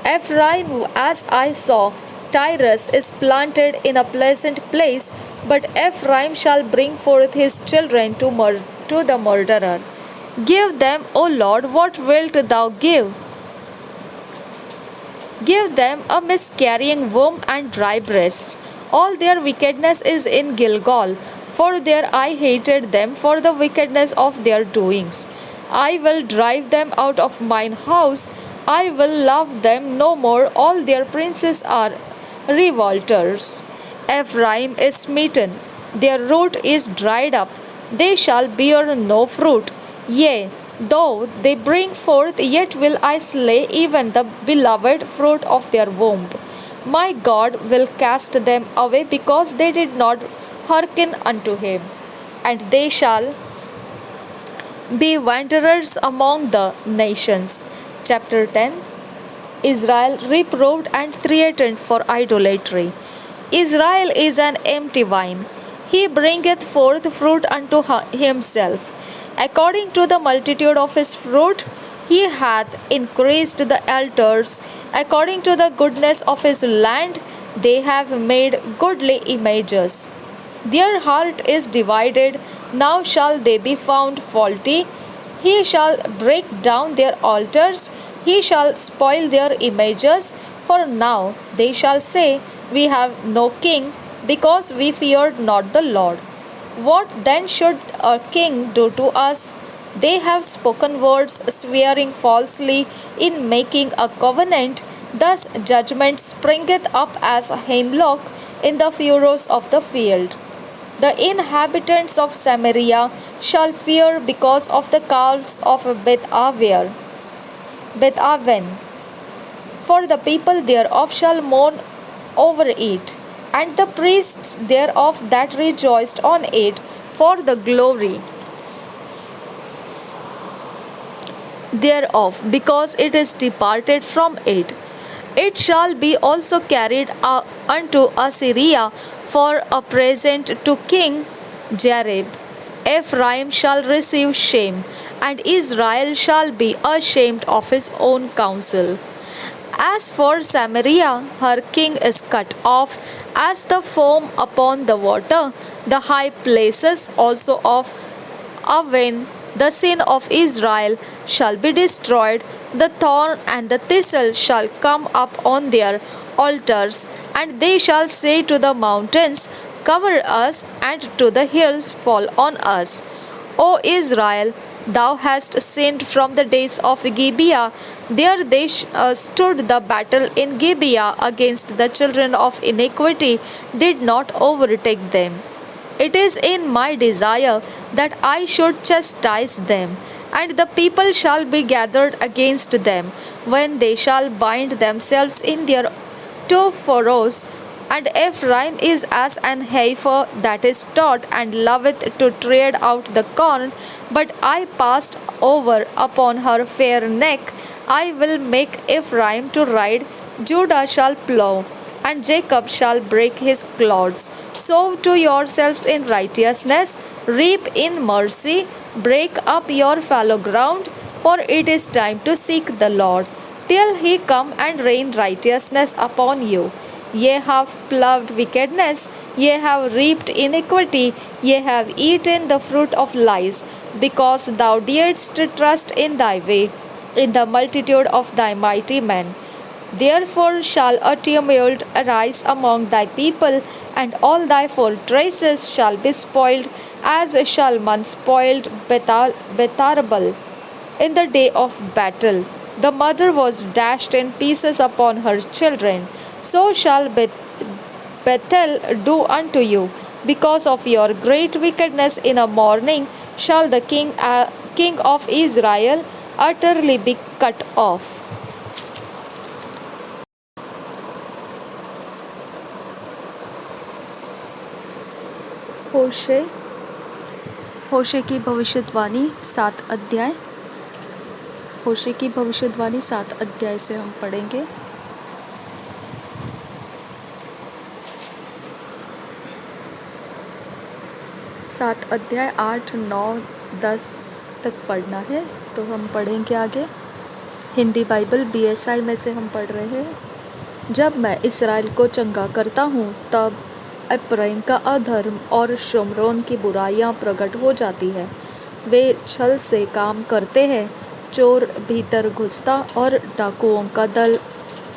Ephraim, as I saw, Tyrus is planted in a pleasant place, but Ephraim shall bring forth his children to the murderer. Give them, O Lord, what wilt thou give? Give them a miscarrying womb and dry breasts. All their wickedness is in Gilgal, for there I hated them for the wickedness of their doings. I will drive them out of mine house, I will love them no more, all their princes are revolters. Ephraim is smitten, their root is dried up, they shall bear no fruit. Yea, though they bring forth, yet will I slay even the beloved fruit of their womb. My God will cast them away because they did not hearken unto him, and they shall be wanderers among the nations. Chapter 10. Israel reproved and threatened for idolatry. Israel is an empty vine, he bringeth forth fruit unto himself. According to the multitude of his fruit, he hath increased the altars. According to the goodness of his land, they have made goodly images. Their heart is divided, now shall they be found faulty. He shall break down their altars, he shall spoil their images. For now they shall say, we have no king, because we feared not the Lord. What then should a king do to us? They have spoken words, swearing falsely in making a covenant. Thus judgment springeth up as a hemlock in the furrows of the field. The inhabitants of Samaria shall fear because of the calves of Beth-aven. For the people thereof shall mourn over it, and the priests thereof that rejoiced on it, for the glory thereof, because it is departed from it. It shall be also carried unto Assyria for a present to King Jareb. Ephraim shall receive shame, and Israel shall be ashamed of his own counsel. As for Samaria, her king is cut off as the foam upon the water. The high places also of Aven, the sin of Israel, shall be destroyed. The thorn and the thistle shall come up on their altars, and they shall say to the mountains, cover us, and to the hills, fall on us. O Israel, thou hast sinned from the days of Gibeah. There they stood the battle in Gibeah against the children of iniquity, did not overtake them. It is in my desire that I should chastise them, and the people shall be gathered against them, when they shall bind themselves in their two furrows. And Ephraim is as an heifer that is taught and loveth to tread out the corn, but I passed over upon her fair neck. I will make Ephraim to ride, Judah shall plow, and Jacob shall break his clods. Sow to yourselves in righteousness, reap in mercy, break up your fallow ground, for it is time to seek the Lord, till he come and rain righteousness upon you. Ye have ploughed wickedness, ye have reaped iniquity, ye have eaten the fruit of lies, because thou didst trust in thy way, in the multitude of thy mighty men. Therefore shall a tumult arise among thy people, and all thy fortresses shall be spoiled, as Shalman spoiled Betharbel in the day of battle. The mother was dashed in pieces upon her children. So shall Bethel do unto you. Because of your great wickedness in a morning shall the king of Israel utterly be cut off. होशे की भविष्यवाणी 7 अध्याय। होशे की भविष्यवाणी 7 अध्याय से हम पढ़ेंगे। सात अध्याय 8, 9, 10 तक पढ़ना है, तो हम पढ़ेंगे आगे। हिंदी बाइबल BSI में से हम पढ़ रहे हैं। जब मैं इसराइल को चंगा करता हूँ, तब एप्रैम का अधर्म और शमरोन की बुराइयाँ प्रकट हो जाती है। वे छल से काम करते हैं, चोर भीतर घुसता और डाकुओं का दल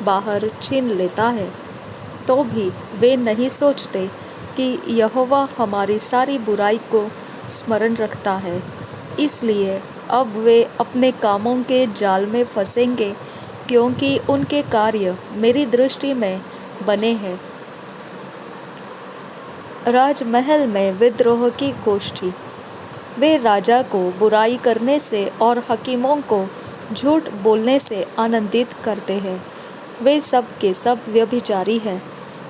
बाहर छीन लेता है। तो भी वे नहीं सोचते कि यहोवा हमारी सारी बुराई को स्मरण रखता है। इसलिए अब वे अपने कामों के जाल में फंसेंगे, क्योंकि उनके कार्य मेरी दृष्टि में बने हैं। राजमहल में विद्रोह की गोष्ठी। वे राजा को बुराई करने से और हकीमों को झूठ बोलने से आनंदित करते हैं। वे सब के सब व्यभिचारी हैं।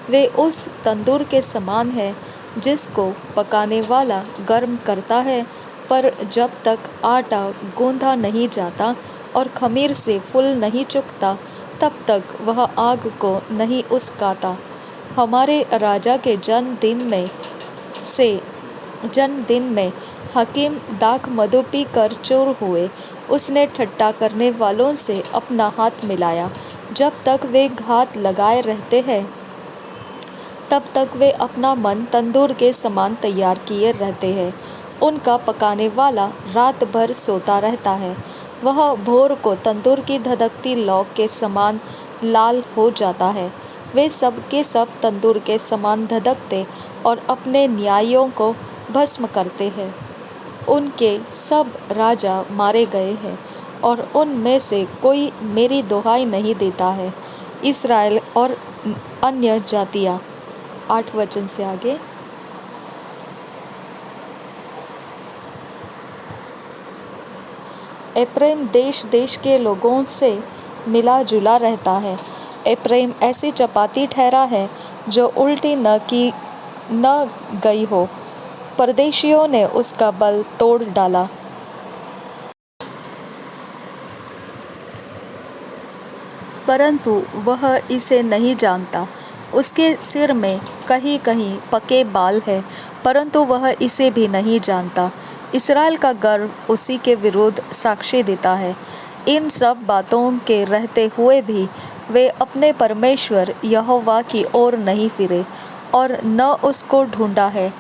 वे उस तंदूर के समान हैं जिसको पकाने वाला गर्म करता है, पर जब तक आटा गूंधा नहीं जाता और खमीर से फूल नहीं चुकता, तब तक वह आग को नहीं उस्काता। हमारे राजा के जन्मदिन में हकीम दाख मधु पी कर चूर हुए। उसने ठट्टा करने वालों से अपना हाथ मिलाया। जब तक वे घात लगाए रहते हैं, तब तक वे अपना मन तंदूर के समान तैयार किए रहते हैं। उनका पकाने वाला रात भर सोता रहता है। वह भोर को तंदूर की धधकती लौ के समान लाल हो जाता है। वे सब के सब तंदूर के समान धधकते और अपने न्यायियों को भस्म करते हैं। उनके सब राजा मारे गए हैं और उनमें से कोई मेरी दुहाई नहीं देता है। इस्राएल और अन्य जातियाँ। 8 वचन से आगे। एप्रैम देश देश के लोगों से मिला जुला रहता है। एप्रैम ऐसी चपाती ठहरा है जो उल्टी न गई हो। परदेशियों ने उसका बल तोड़ डाला। परंतु वह इसे नहीं जानता। उसके सिर में कहीं कहीं पके बाल है, परंतु वह इसे भी नहीं जानता। इस्राएल का गर्व उसी के विरुद्ध साक्षी देता है। इन सब बातों के रहते हुए भी वे अपने परमेश्वर यहोवा की ओर नहीं फिरे और न उसको ढूंढा है।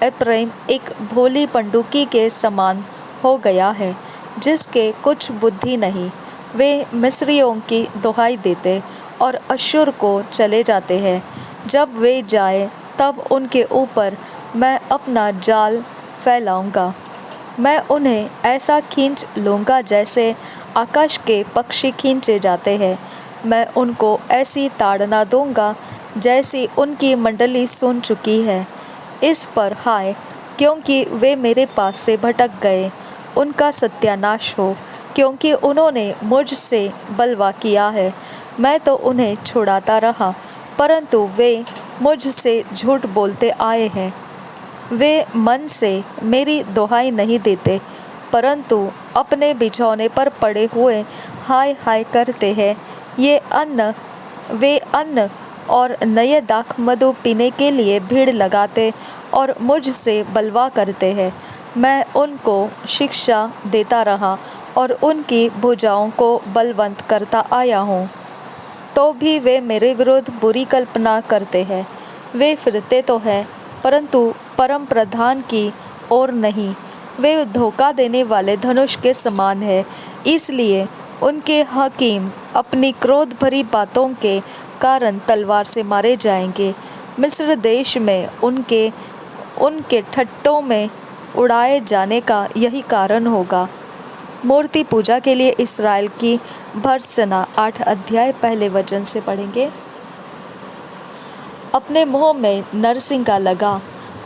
एप्रैम एक भोली पंडुकी के समान हो गया है, जिसके कुछ बुद्धि नहीं। वे मिस्रियों की दुहाई देते और अश्शूर को चले जाते हैं। जब वे जाए, तब उनके ऊपर मैं अपना जाल फैलाऊंगा। मैं उन्हें ऐसा खींच लूँगा जैसे आकाश के पक्षी खींचे जाते हैं। मैं उनको ऐसी ताड़ना दूँगा जैसी उनकी मंडली सुन चुकी है। इस पर हाय, क्योंकि वे मेरे पास से भटक गए। उनका सत्यानाश हो, क्योंकि उन्होंने मुझसे बलवा किया है। मैं तो उन्हें छुड़ाता रहा, परंतु वे मुझसे झूठ बोलते आए हैं। वे मन से मेरी दुहाई नहीं देते, परंतु अपने बिछौने पर पड़े हुए हाय हाय करते हैं। वे अन्न और नए दाख मधु पीने के लिए भीड़ लगाते और मुझसे बलवा करते हैं। मैं उनको शिक्षा देता रहा और उनकी भुजाओं को बलवंत करता आया हूँ। तो भी वे मेरे विरुद्ध बुरी कल्पना करते हैं। वे फिरते तो हैं, परंतु परम प्रधान की ओर नहीं। वे धोखा देने वाले धनुष के समान है, इसलिए उनके हकीम अपनी क्रोध भरी बातों के कारण तलवार से मारे जाएंगे। मिस्र देश में उनके ठट्टों में उड़ाए जाने का यही कारण होगा। मूर्ति पूजा के लिए इस्राएल की भर्त्सना 8 अध्याय पहले वचन से पढ़ेंगे। अपने मुँह में नरसिंगा लगा,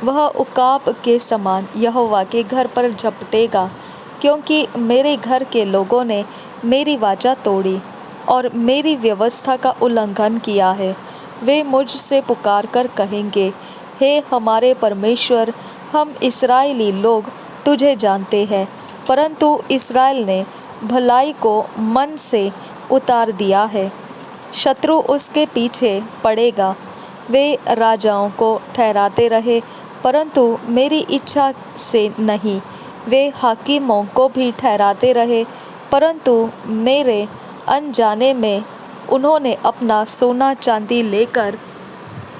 वह उकाब के समान यहोवा के घर पर झपटेगा, क्योंकि मेरे घर के लोगों ने मेरी वाचा तोड़ी और मेरी व्यवस्था का उल्लंघन किया है। वे मुझसे पुकार कर कहेंगे, हे हमारे परमेश्वर, हम इस्राएली लोग तुझे जानते हैं। परंतु इस्राएल ने भलाई को मन से उतार दिया है। शत्रु उसके पीछे पड़ेगा। वे राजाओं को ठहराते रहे, परंतु मेरी इच्छा से नहीं। वे हाकिमों को भी ठहराते रहे, परंतु मेरे अनजाने में उन्होंने अपना सोना चांदी लेकर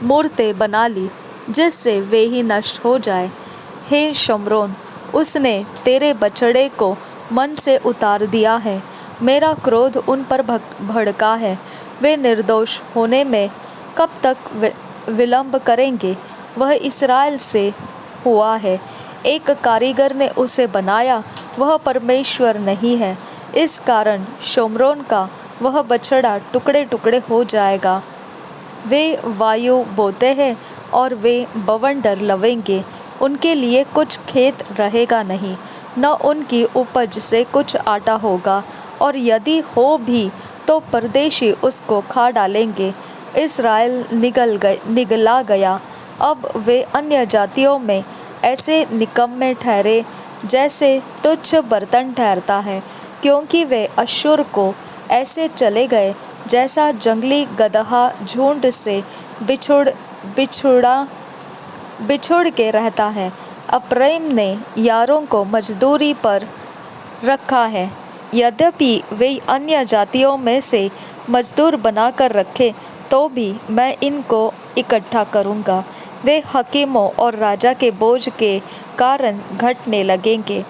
मूर्तें बना ली, जिससे वे ही नष्ट हो जाए। हे शम्रोन, उसने तेरे बछड़े को मन से उतार दिया है। मेरा क्रोध उन पर भड़का है। वे निर्दोष होने में कब तक विलंब करेंगे? वह इस्राएल से हुआ है, एक कारीगर ने उसे बनाया, वह परमेश्वर नहीं है। इस कारण शोम्रोन का वह बछड़ा टुकड़े टुकड़े हो जाएगा। वे वायु बोते हैं और वे बवंडर लवेंगे। उनके लिए कुछ खेत रहेगा नहीं, न उनकी उपज से कुछ आटा होगा, और यदि हो भी तो परदेशी उसको खा डालेंगे। इस्राएल निगला गया। अब वे अन्य जातियों में ऐसे निकम्मे ठहरे जैसे तुच्छ बर्तन ठहरता है, क्योंकि वे अश्शूर को ऐसे चले गए जैसा जंगली गदहा झुंड से बिछुड़ के रहता है। अप्रैम ने यारों को मजदूरी पर रखा है, यद्यपि वे अन्य जातियों में से मजदूर बनाकर रखे, तो भी मैं इनको इकट्ठा करूँगा। वे हकीमों और राजा के बोझ के कारण घटने लगेंगे।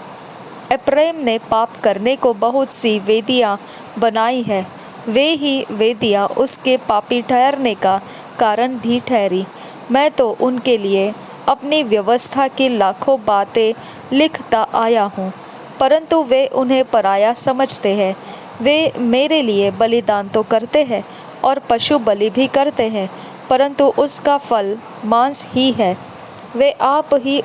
अप्रैम ने पाप करने को बहुत सी वेदियाँ बनाई है, वे ही वेदियाँ उसके पापी ठहरने का कारण भी ठहरी। मैं तो उनके लिए अपनी व्यवस्था की लाखों बातें लिखता आया हूँ, परंतु वे उन्हें पराया समझते हैं। वे मेरे लिए बलिदान तो करते हैं और पशु बलि भी करते हैं, परंतु उसका फल मांस ही है। वे आप ही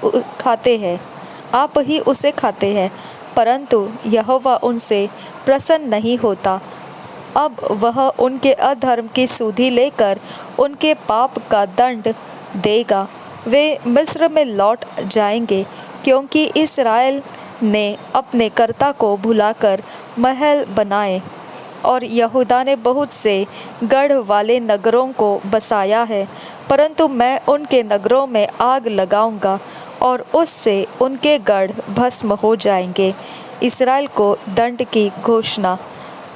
उसे खाते हैं, परंतु यहोवा उनसे प्रसन्न नहीं होता। अब वह उनके अधर्म की सुधि लेकर उनके पाप का दंड देगा। वे मिस्र में लौट जाएंगे, क्योंकि इस्राएल ने अपने कर्ता को भुलाकर महल बनाए और यहूदा ने बहुत से गढ़ वाले नगरों को बसाया है। परंतु मैं उनके नगरों में आग लगाऊंगा और उससे उनके गढ़ भस्म हो जाएंगे। इस्राएल को दंड की घोषणा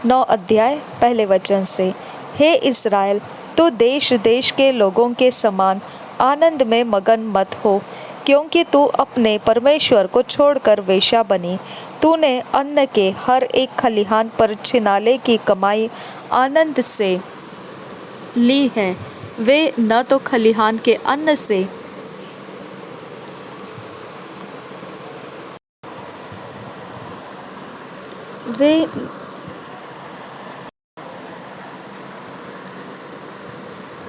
9 अध्याय पहले वचन से। हे इस्राएल, तो देश देश के लोगों के समान आनंद में मगन मत हो, क्योंकि तू अपने परमेश्वर को छोड़कर वेश्या बनी। तूने अन्न के हर एक खलिहान पर छिनाले की कमाई आनंद से ली है। वे न तो खलिहान के अन्न से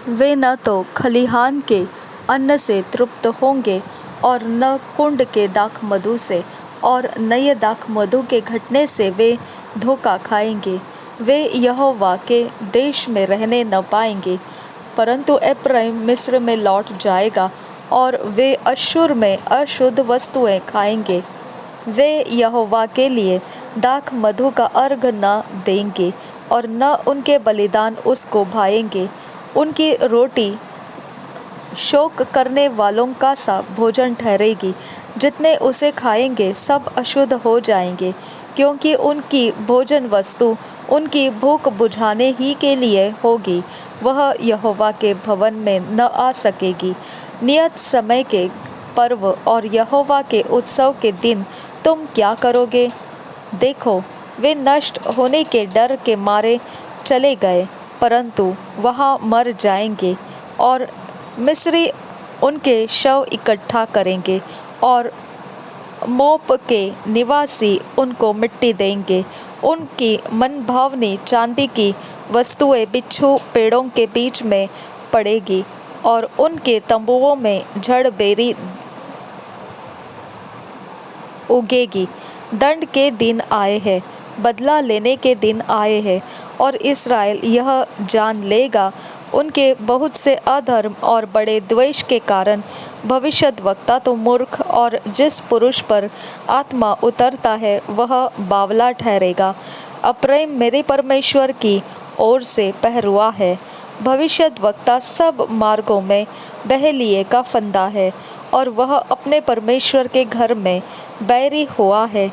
वे न तो खलिहान के अन्न से तृप्त होंगे और न कुंड के दाख मधु से, और नए दाख मधु के घटने से वे धोखा खाएंगे। वे यहोवा के देश में रहने न पाएंगे, परंतु एप्रैम मिस्र में लौट जाएगा और वे अश्शूर में अशुद्ध वस्तुएं खाएंगे। वे यहोवा के लिए दाख मधु का अर्घ न देंगे और न उनके बलिदान उसको भाएंगे। उनकी रोटी शोक करने वालों का सा भोजन ठहरेगी। जितने उसे खाएंगे सब अशुद्ध हो जाएंगे, क्योंकि उनकी भोजन वस्तु उनकी भूख बुझाने ही के लिए होगी। वह यहोवा के भवन में न आ सकेगी। नियत समय के पर्व और यहोवा के उत्सव के दिन तुम क्या करोगे? देखो, वे नष्ट होने के डर के मारे चले गए, परंतु वहाँ मर जाएंगे और मिस्री उनके शव इकट्ठा करेंगे और मोप के निवासी उनको मिट्टी देंगे। उनकी मनभावनी चांदी की वस्तुएं बिच्छू पेड़ों के बीच में पड़ेगी और उनके तंबुओं में झड़ बेरी उगेगी। दंड के दिन आए हैं, बदला लेने के दिन आए हैं, और इस्राएल यह जान लेगा उनके बहुत से अधर्म और बड़े द्वेष के कारण भविष्यद्वक्ता तो मूर्ख, और जिस पुरुष पर आत्मा उतरता है वह बावला ठहरेगा। अप्रैम मेरे परमेश्वर की ओर से पहरुआ है। भविष्यद्वक्ता सब मार्गों में बहलिए का फंदा है, और वह अपने परमेश्वर के घर में बैरी हुआ है।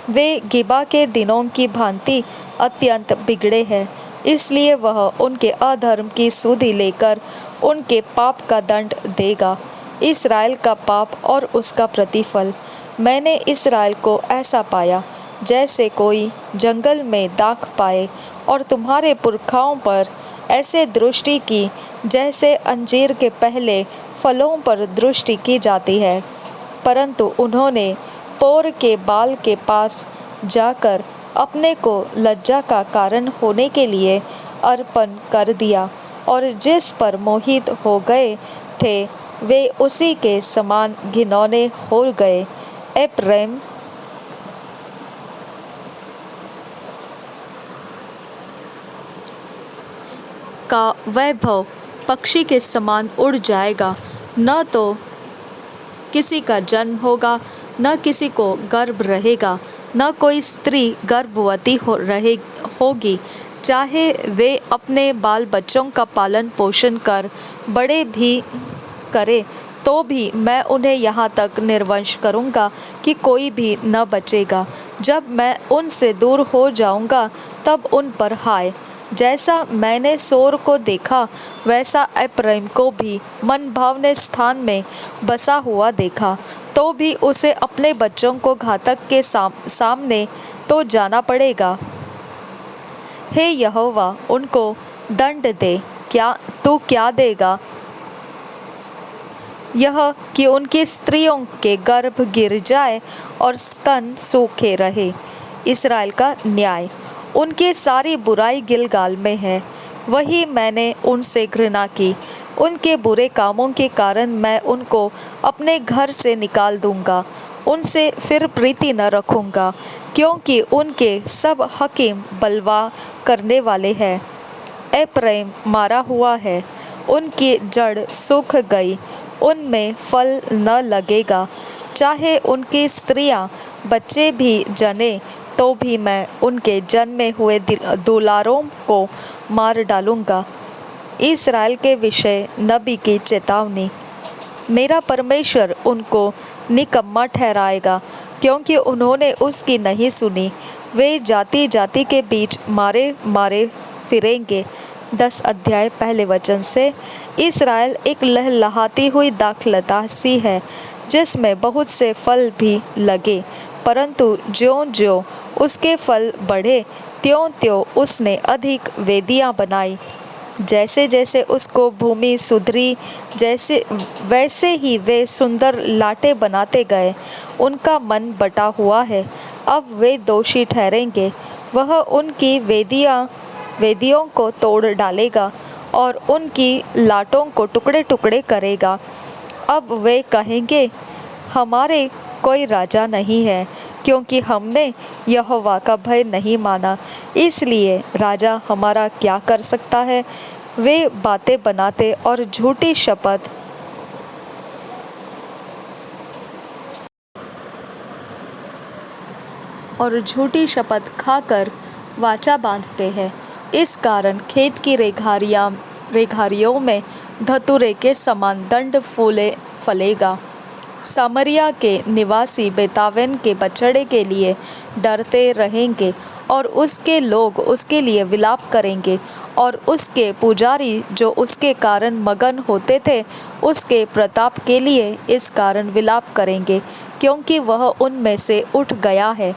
वे गिबा के दिनों की भांति अत्यंत बिगड़े हैं, इसलिए वह उनके अधर्म की सुधि लेकर उनके पाप का दंड देगा। इस्राएल का पाप और उसका प्रतिफल। मैंने इस्राएल को ऐसा पाया जैसे कोई जंगल में दाख पाए, और तुम्हारे पुरखाओं पर ऐसे दृष्टि की जैसे अंजीर के पहले फलों पर दृष्टि की जाती है। परंतु उन्होंने पोर के बाल के पास जाकर अपने को लज्जा का कारण होने के लिए अर्पण कर दिया, और जिस पर मोहित हो गए थे वे उसी के समान घिनौने हो गए। एप्रैम का वैभव पक्षी के समान उड़ जाएगा। न तो किसी का जन्म होगा, न किसी को गर्भ रहेगा, न कोई स्त्री गर्भवती होगी। चाहे वे अपने बाल बच्चों का पालन पोषण कर बड़े भी करे, तो भी मैं उन्हें यहाँ तक निर्वंश करूँगा कि कोई भी न बचेगा। जब मैं उनसे दूर हो जाऊँगा तब उन पर हाय। जैसा मैंने सोर को देखा वैसा एप्रैम को भी मनभावने स्थान में बसा हुआ देखा, तो भी उसे अपने बच्चों को घातक के सामने तो जाना पड़ेगा। हे यहोवा, उनको दंड दे। तू क्या देगा? यह कि उनकी स्त्रियों के गर्भ गिर जाए और स्तन सूखे रहे। इस्राएल का न्याय। उनकी सारी बुराई गिलगाल में है, वही मैंने उनसे घृणा की। उनके बुरे कामों के कारण मैं उनको अपने घर से निकाल दूंगा, उनसे फिर प्रीति न रखूंगा, क्योंकि उनके सब हकीम बलवा करने वाले हैं। एप्रैम मारा हुआ है, उनकी जड़ सूख गई, उनमें फल न लगेगा। चाहे उनकी स्त्रियां बच्चे भी जने, तो भी मैं उनके जन्मे हुए दुलारों को मार डालूंगा। इस्राएल के विषय नबी की चेतावनी। मेरा परमेश्वर उनको निकम्मा ठहराएगा, क्योंकि उन्होंने उसकी नहीं सुनी। वे जाति जाति के बीच मारे मारे फिरेंगे। 10 अध्याय पहले वचन से। इस्राएल एक लहलहाती हुई दाखलता सी है, जिसमें बहुत से फल भी लगे, परंतु ज्यों-ज्यों उसके फल बढ़े त्यों-त्यों उसने अधिक वेदियां बनाई। जैसे जैसे उसको भूमि सुधरी वैसे ही वे सुंदर लाटे बनाते गए। उनका मन बटा हुआ है, अब वे दोषी ठहरेंगे। वह उनकी वेदियों को तोड़ डालेगा और उनकी लाटों को टुकड़े टुकड़े करेगा। अब वे कहेंगे, हमारे कोई राजा नहीं है, क्योंकि हमने यहोवा का भय नहीं माना। इसलिए राजा हमारा क्या कर सकता है? वे बातें बनाते और झूठी शपथ खाकर वाचा बांधते हैं। इस कारण खेत की रेघारियों में धतूरे के समान दंड फलेगा। सामरिया के निवासी बेतावेन के बछड़े के लिए डरते रहेंगे और उसके लोग उसके लिए विलाप करेंगे, और उसके पुजारी जो उसके कारण मगन होते थे उसके प्रताप के लिए इस कारण विलाप करेंगे, क्योंकि वह उनमें से उठ गया है।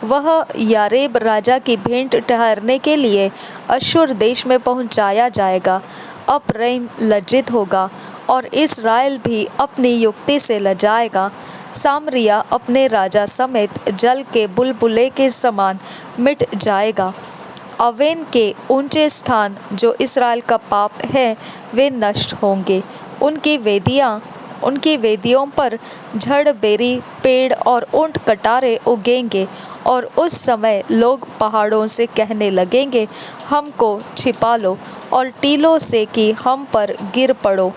वह यारेब राजा की भेंट ठहरने के लिए अश्शूर देश में पहुंचाया जाएगा। एप्रैम लज्जित होगा और इस्राएल भी अपनी युक्ति से लजाएगा। सामरिया अपने राजा समेत जल के बुलबुले के समान मिट जाएगा। अवेन के ऊंचे स्थान जो इस्राएल का पाप है वे नष्ट होंगे। उनकी वेदियों पर झड़ बेरी पेड़ और ऊंट कटारे उगेंगे, और उस समय लोग पहाड़ों से कहने लगेंगे, हमको छिपा लो, और टीलों से कि हम पर गिर पड़ो।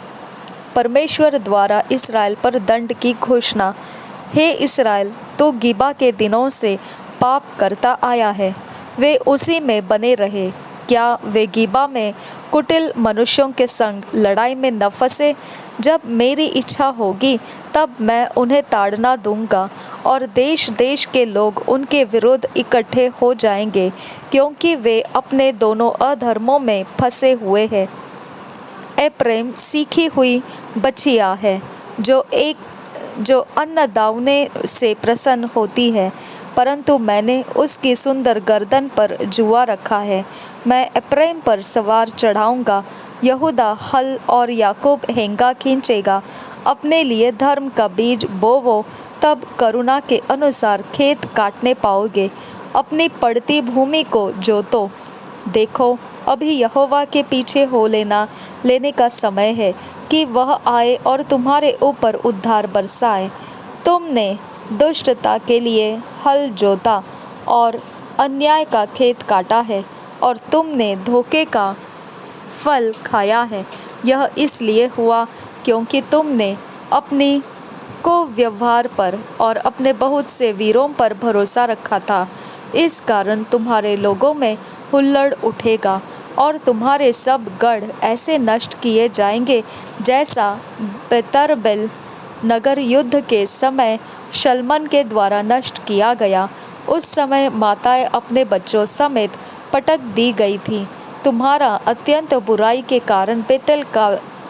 परमेश्वर द्वारा इस्राएल पर दंड की घोषणा। हे इस्राएल, तू गिबा के दिनों से पाप करता आया है, वे उसी में बने रहे। क्या वे गिबा में कुटिल मनुष्यों के संग लड़ाई में न फंसे? जब मेरी इच्छा होगी तब मैं उन्हें ताड़ना दूंगा, और देश देश के लोग उनके विरुद्ध इकट्ठे हो जाएंगे, क्योंकि वे अपने दोनों अधर्मों में फंसे हुए हैं। एप्रैम सीखी हुई बछिया है, जो अन्न दावने से प्रसन्न होती है, परंतु मैंने उसकी सुंदर गर्दन पर जुआ रखा है। मैं एप्रैम पर सवार चढ़ाऊंगा, यहूदा हल और याकूब हेंगा खींचेगा। अपने लिए धर्म का बीज बोवो, तब करुणा के अनुसार खेत काटने पाओगे। अपनी पड़ती भूमि को जोतो। देखो, अभी यहोवा के पीछे हो लेने का समय है कि वह आए और तुम्हारे ऊपर उद्धार बरसाए। तुमने दुष्टता के लिए हल जोता और अन्याय का खेत काटा है, और तुमने धोखे का फल खाया है। यह इसलिए हुआ क्योंकि तुमने अपनी को व्यवहार पर और अपने बहुत से वीरों पर भरोसा रखा था। इस कारण तुम्हारे लोगों में हुल्लड़ उठेगा, और तुम्हारे सब गढ़ ऐसे नष्ट किए जाएंगे जैसा बेतरबेल नगर युद्ध के समय शल्मन के द्वारा नष्ट किया गया। उस समय माताएं अपने बच्चों समेत पटक दी गई थी। तुम्हारा अत्यंत बुराई के कारण बेतेल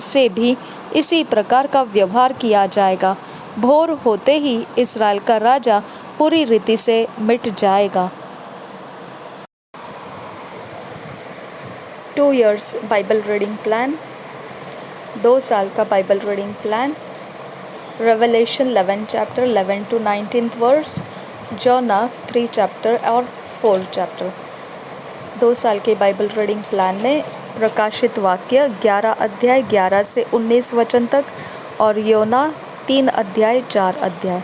से भी इसी प्रकार का व्यवहार किया जाएगा। भोर होते ही इस्राएल का राजा पूरी रीति से मिट जाएगा। 2 years बाइबल रीडिंग प्लान, 2 साल का Bible reading plan. Revelation 11 chapter 11 to 19th verse, Jonah 3 chapter और 4 चैप्टर। 2 साल के बाइबल रीडिंग प्लान में प्रकाशित वाक्य 11 अध्याय 11 से 19 वचन तक, और योना 3 अध्याय 4 अध्याय।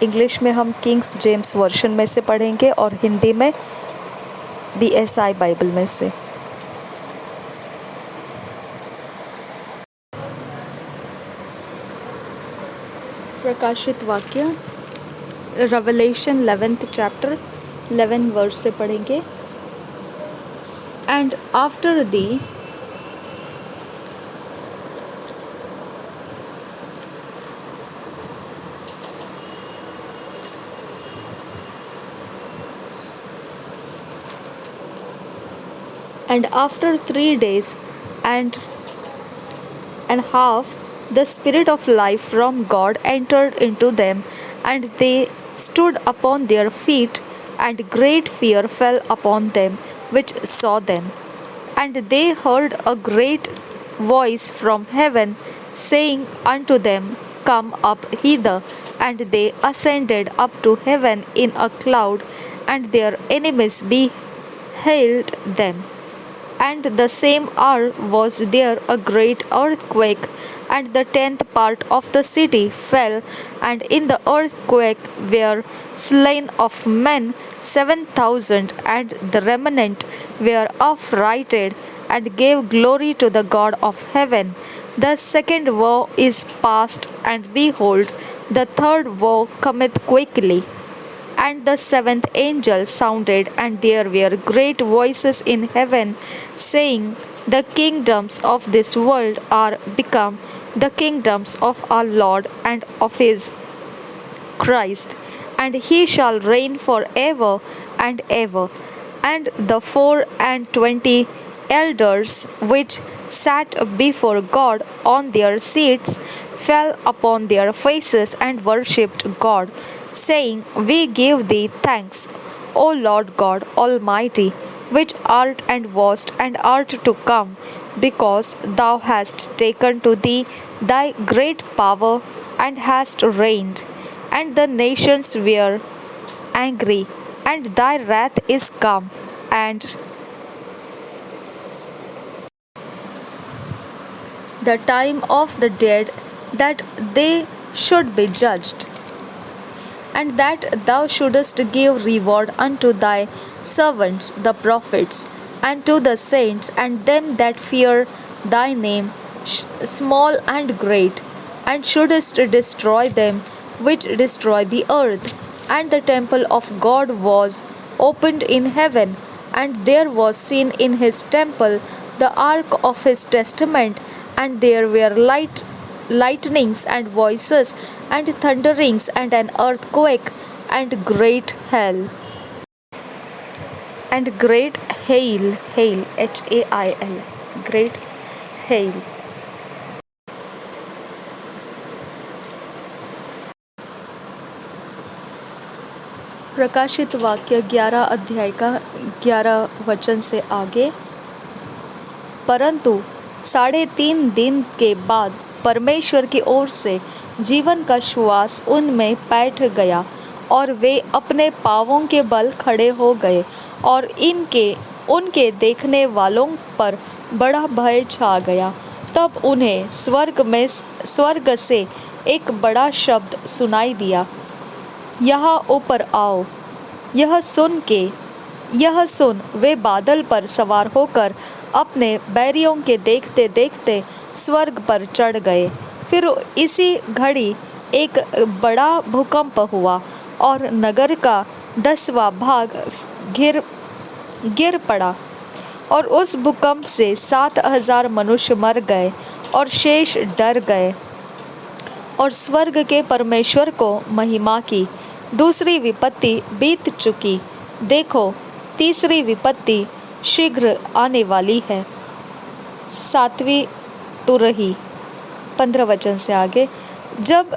इंग्लिश में हम किंग्स जेम्स वर्शन में से पढ़ेंगे और हिंदी में BSI बाइबल में से। प्रकाशित वाक्य रेवलेशन 11th चैप्टर 11 वर्स से पढ़ेंगे। And after And after 3 days and half, the Spirit of life from God entered into them, and they stood upon their feet, and great fear fell upon them which saw them. And they heard a great voice from heaven saying unto them, Come up hither. And they ascended up to heaven in a cloud, and their enemies beheld them. And the same hour was there a great earthquake, and the 10th part of the city fell, and in the earthquake were slain of men 7,000, and the remnant were affrighted, and gave glory to the God of heaven. The second woe is past, and behold, the third woe cometh quickly. And the seventh angel sounded, and there were great voices in heaven, saying, The kingdoms of this world are become the kingdoms of our Lord and of his Christ, and he shall reign for ever and ever. And the 24 elders which sat before God on their seats fell upon their faces and worshipped God, saying, We give thee thanks, O Lord God Almighty, which art and wast and art to come, because thou hast taken to thee thy great power and hast reigned. And the nations were angry, and thy wrath is come, and the time of the dead, that they should be judged, and that thou shouldest give reward unto thy servants the prophets, and to the saints and them that fear thy name, small and great, and shouldest destroy them which destroy the earth. And the temple of God was opened in heaven, and there was seen in his temple the ark of his testament, and there were lightnings and voices and thunderings and an earthquake and great hail and great hail, hail, great hail. प्रकाशित वाक्य 11 अध्याय का 11 वचन से आगे। परंतु 3.5 दिन के बाद परमेश्वर की ओर से जीवन का श्वास उनमें बैठ गया, और वे अपने पांवों के बल खड़े हो गए, और उनके देखने वालों पर बड़ा भय छा गया। तब उन्हें स्वर्ग से एक बड़ा शब्द सुनाई दिया, यहाँ ऊपर आओ। यह सुन वे बादल पर सवार होकर अपने बैरियों के देखते देखते स्वर्ग पर चढ़ गए। फिर इसी घड़ी एक बड़ा भूकंप हुआ, और नगर का 10वां भाग गिर पड़ा, और उस भूकंप से 7,000 मनुष्य मर गए, और शेष डर गए और स्वर्ग के परमेश्वर को महिमा की। दूसरी विपत्ति बीत चुकी, देखो तीसरी विपत्ति शीघ्र आने वाली है। 7वीं तुरही 15 वचन से आगे। जब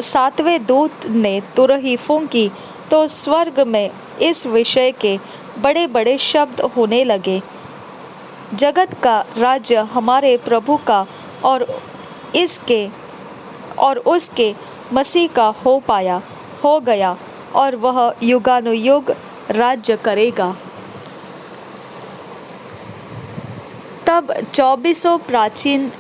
सातवें दूत ने तुरही फूंकी, तो स्वर्ग में इस विषय के बड़े बड़े शब्द होने लगे, जगत का राज्य हमारे प्रभु का और उसके मसीह का हो गया, और वह युगानुयुग राज्य करेगा। तब 24 प्राचीन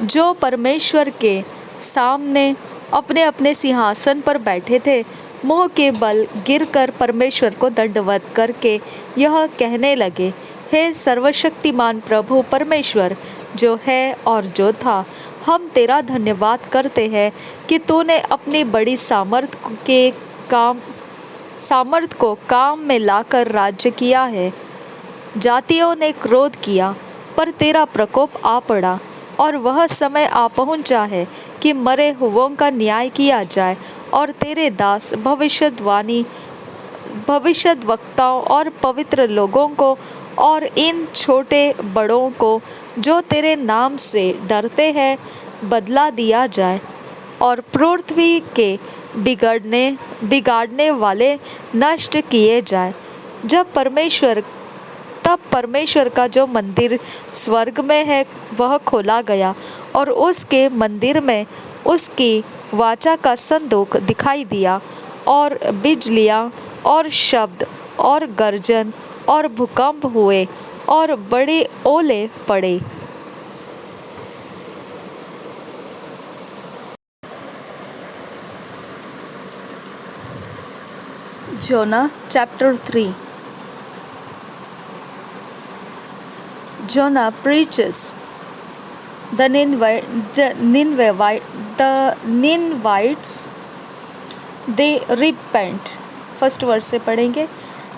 जो परमेश्वर के सामने अपने अपने सिंहासन पर बैठे थे, मुँह के बल गिरकर परमेश्वर को दंडवत करके यह कहने लगे, हे सर्वशक्तिमान प्रभु परमेश्वर, जो है और जो था, हम तेरा धन्यवाद करते हैं कि तूने अपनी बड़ी सामर्थ को काम में लाकर राज्य किया है। जातियों ने क्रोध किया, पर तेरा प्रकोप आ पड़ा, और वह समय आ पहुंचा है कि मरे हुओं का न्याय किया जाए, और तेरे दास भविष्यद्वक्ताओं और पवित्र लोगों को और इन छोटे बड़ों को जो तेरे नाम से डरते हैं बदला दिया जाए, और पृथ्वी के बिगाड़ने वाले नष्ट किए जाए। तब परमेश्वर का जो मंदिर स्वर्ग में है वह खोला गया, और उसके मंदिर में उसकी वाचा का संदूक दिखाई दिया, और बिजलियाँ और शब्द और गर्जन और भूकंप हुए और बड़े ओले पड़े। Jonah chapter 3. Jonah preaches. The Ninevites they repent. First verse से पढ़ेंगे.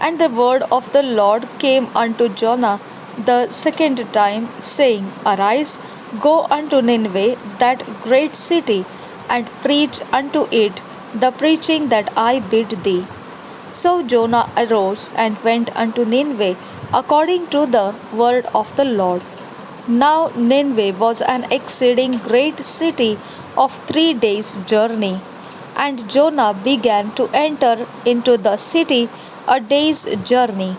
And the word of the Lord came unto Jonah the second time, saying, Arise, go unto Nineveh, that great city, and preach unto it the preaching that I bid thee. So Jonah arose and went unto Nineveh according to the word of the Lord. Now Nineveh was an exceeding great city of 3 days' journey. And Jonah began to enter into the city a day's journey.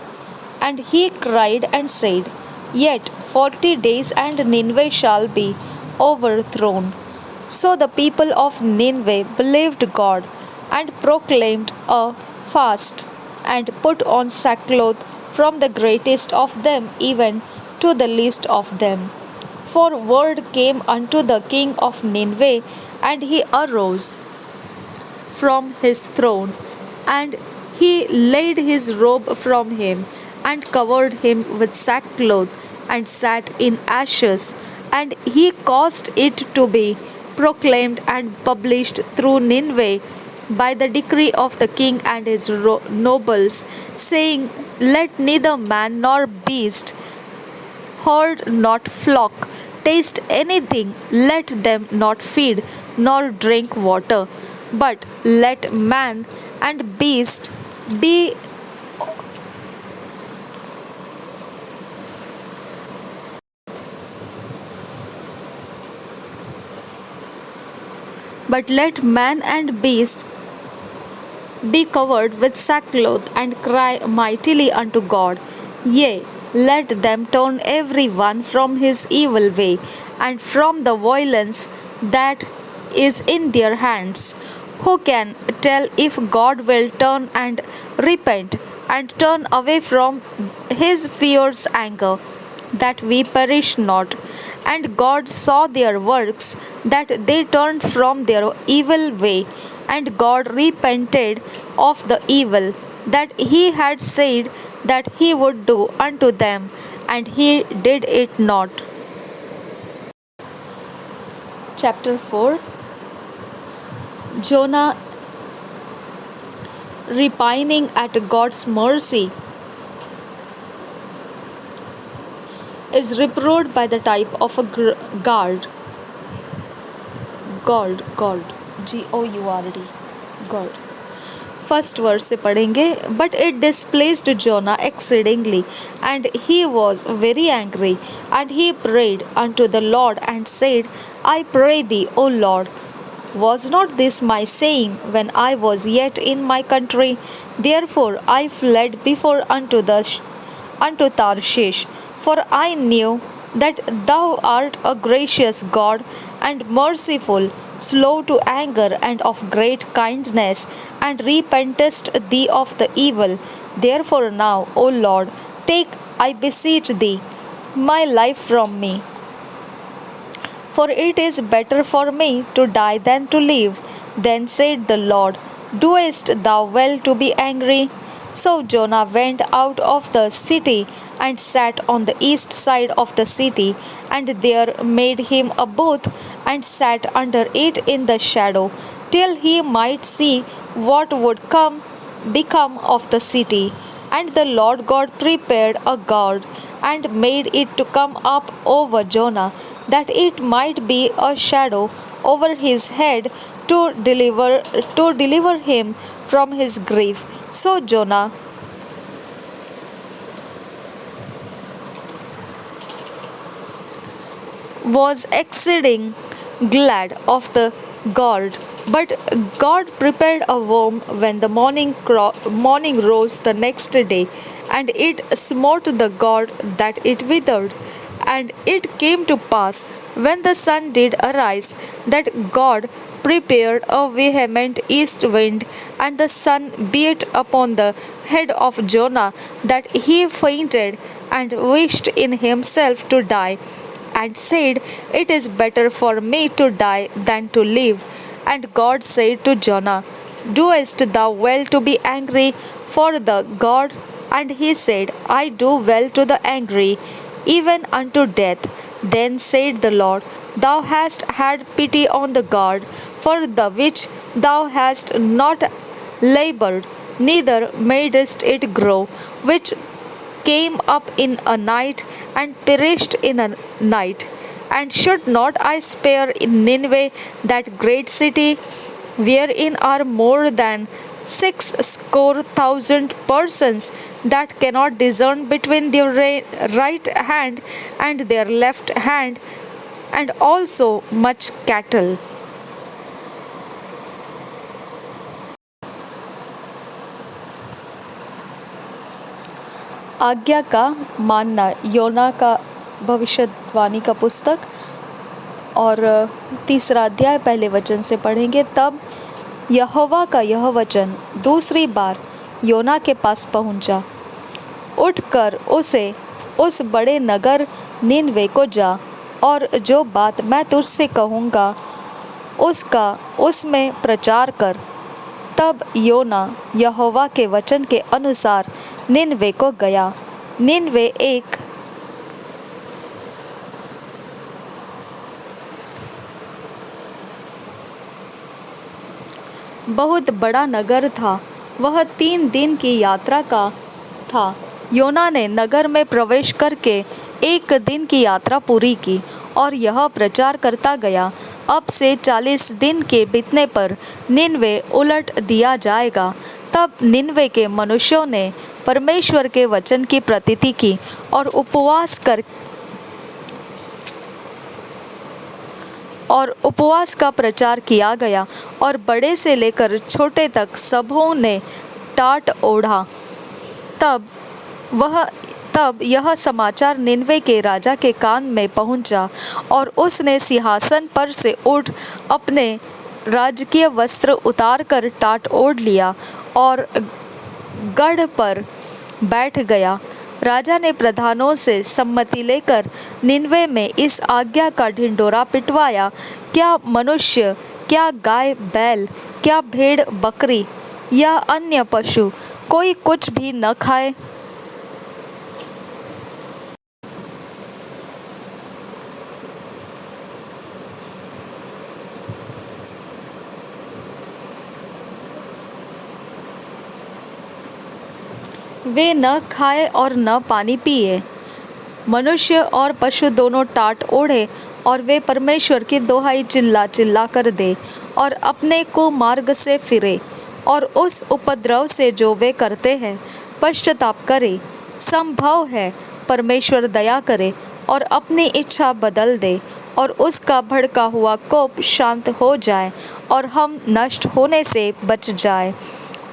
And he cried and said, Yet 40 days, and Nineveh shall be overthrown. So the people of Nineveh believed God, and proclaimed a fast, and put on sackcloth, from the greatest of them even to the least of them. For word came unto the king of Nineveh, and he arose from his throne, and he laid his robe from him, and covered him with sackcloth, and sat in ashes. And he caused it to be proclaimed and published through Nineveh by the decree of the king and his nobles, saying, Let neither man nor beast, herd not flock, taste anything, let them not feed nor drink water, but let man and beast be but let man and beast be covered with sackcloth, and cry mightily unto God. Yea, let them turn every one from his evil way, and from the violence that is in their hands. Who can tell if God will turn and repent, and turn away from his fierce anger, that we perish not? And God saw their works, that they turned from their evil way, and God repented of the evil that he had said that he would do unto them, and he did it not. Chapter 4. Jonah repining at God's mercy is reproved by the type of a guard. God, G-O-U-R-D, God. First verse से पढ़ेंगे. But it displeased Jonah exceedingly, and he was very angry, and he prayed unto the Lord, and said, I pray thee, O Lord, was not this my saying when I was yet in my country? Therefore I fled before unto Tarshish, for I knew that thou art a gracious God and merciful, slow to anger, and of great kindness, and repentest thee of the evil. Therefore now, O Lord, take, I beseech thee, my life from me. For it is better for me to die than to live. Then said the Lord, Doest thou well to be angry? So Jonah went out of the city, and sat on the east side of the city, and there made him a booth, and sat under it in the shadow, till he might see what would become of the city. And the Lord God prepared a guard, and made it to come up over Jonah, that it might be a shadow over his head, to deliver him from his grief. So Jonah was exceeding glad of the guard. But God prepared a worm when the morning rose the next day, and it smote the God that it withered. And it came to pass, when the sun did arise, that God prepared a vehement east wind, and the sun beat upon the head of Jonah, that he fainted, and wished in himself to die, and said, It is better for me to die than to live. And God said to Jonah, Doest thou well to be angry for the God? And he said, I do well to the angry, even unto death. Then said the Lord, Thou hast had pity on the God, for the which thou hast not labored, neither madest it grow, which came up in a night and perished in a night. And should not I spare in Nineveh, that great city, wherein are more than 60,000 persons that cannot discern between their right hand and their left hand, and also much cattle? आज्ञा का मानना, योना का भविष्यवाणी का पुस्तक और 3 अध्याय पहले वचन से पढ़ेंगे। तब यहोवा का यह वचन दूसरी बार योना के पास पहुंचा, उठकर उस बड़े नगर निनवे को जा, और जो बात मैं तुझसे कहूँगा उसका उसमें प्रचार कर। तब योना यहोवा के वचन के अनुसार निनवे को गया। निनवे एक बहुत बड़ा नगर था, वह 3 दिन की यात्रा का था। योना ने नगर में प्रवेश करके 1 दिन की यात्रा पूरी की और यह प्रचार करता गया, अब से 40 दिन के बीतने पर निनवे उलट दिया जाएगा। तब निनवे के मनुष्यों ने परमेश्वर के वचन की प्रतीति की और उपवास का प्रचार किया गया, और बड़े से लेकर छोटे तक सबों ने टाट ओढ़ा। तब यह समाचार निनवे के राजा के कान में पहुंचा, और उसने सिंहासन पर से उठ अपने राजकीय वस्त्र उतारकर टाट ओढ़ लिया और गढ़ पर बैठ गया। राजा ने प्रधानों से सम्मति लेकर निनवे में इस आज्ञा का ढिंढोरा पिटवाया, क्या मनुष्य, क्या गाय बैल, क्या भेड़ बकरी या अन्य पशु कोई कुछ भी न खाए। वे न खाए और न पानी पिए। मनुष्य और पशु दोनों टाट ओढ़े, और वे परमेश्वर की दोहाई चिल्ला चिल्ला कर दे और अपने को मार्ग से फिरे, और उस उपद्रव से जो वे करते हैं पश्चाताप करे। संभव है परमेश्वर दया करे और अपनी इच्छा बदल दे, और उसका भड़का हुआ कोप शांत हो जाए, और हम नष्ट होने से बच जाए।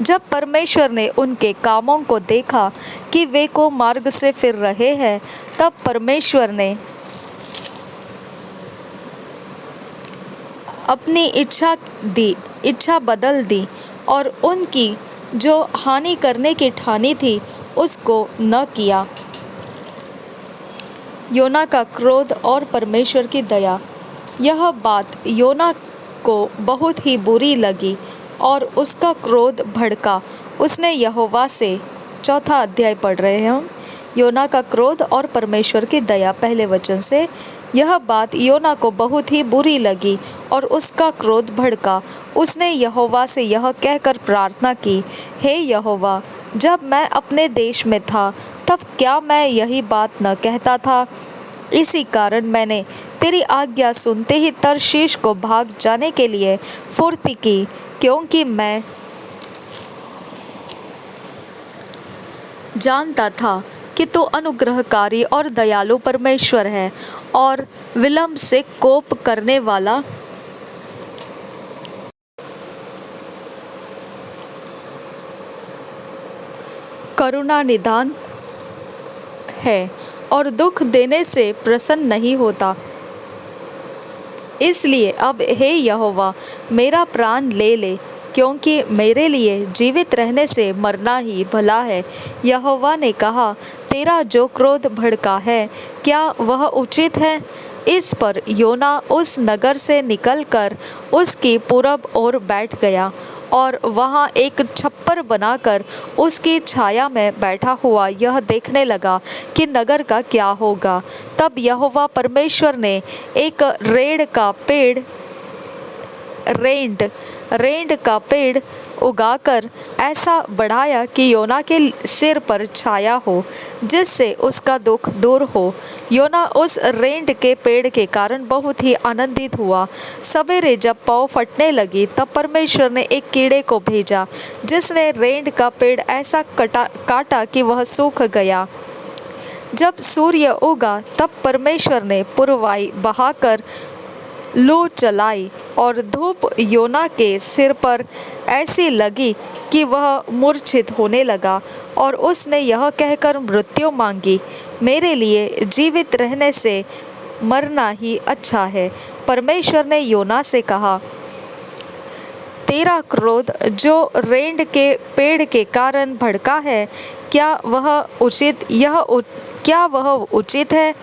जब परमेश्वर ने उनके कामों को देखा कि वे को मार्ग से फिर रहे हैं, तब परमेश्वर ने अपनी इच्छा बदल दी, और उनकी जो हानि करने की ठानी थी उसको न किया। योना का क्रोध और परमेश्वर की दया। यह बात योना को बहुत ही बुरी लगी और उसका क्रोध भड़का। उसने यहोवा से, 4 अध्याय पढ़ रहे हैं हम, योना का क्रोध और परमेश्वर की दया पहले वचन से। यह बात योना को बहुत ही बुरी लगी और उसका क्रोध भड़का। उसने यहोवा से यह कहकर प्रार्थना की, हे यहोवा, जब मैं अपने देश में था तब क्या मैं यही बात न कहता था? इसी कारण मैंने तेरी आज्ञा सुनते ही तरशीश को भाग जाने के लिए फुर्ती की, क्योंकि मैं जानता था कि तू अनुग्रहकारी और दयालु परमेश्वर है और विलंब से कोप करने वाला करुणा निदान है और दुख देने से प्रसन्न नहीं होता। इसलिए अब हे यहोवा, मेरा प्राण ले ले, क्योंकि मेरे लिए जीवित रहने से मरना ही भला है। यहोवा ने कहा, तेरा जो क्रोध भड़का है, क्या वह उचित है? इस पर योना उस नगर से निकलकर उसकी पूरब ओर बैठ गया और वहाँ एक छप्पर बनाकर उसकी छाया में बैठा हुआ यह देखने लगा कि नगर का क्या होगा। तब यहोवा परमेश्वर ने एक रेंड का पेड़ उगाकर ऐसा बढ़ाया कि योना के सिर पर छाया हो, जिससे उसका दुख दूर हो। योना उस रेंड के पेड़ के कारण बहुत ही आनंदित हुआ। सवेरे जब पौ फटने लगी तब परमेश्वर ने एक कीड़े को भेजा, जिसने रेंड का पेड़ ऐसा काटा कि वह सूख गया। जब सूर्य उगा तब परमेश्वर ने पुरवाई बहाकर लू चलाई और धूप योना के सिर पर ऐसी लगी कि वह मूर्छित होने लगा और उसने यह कहकर मृत्यु मांगी, मेरे लिए जीवित रहने से मरना ही अच्छा है। परमेश्वर ने योना से कहा, तेरा क्रोध जो रेंड के पेड़ के कारण भड़का है, क्या वह उचित है?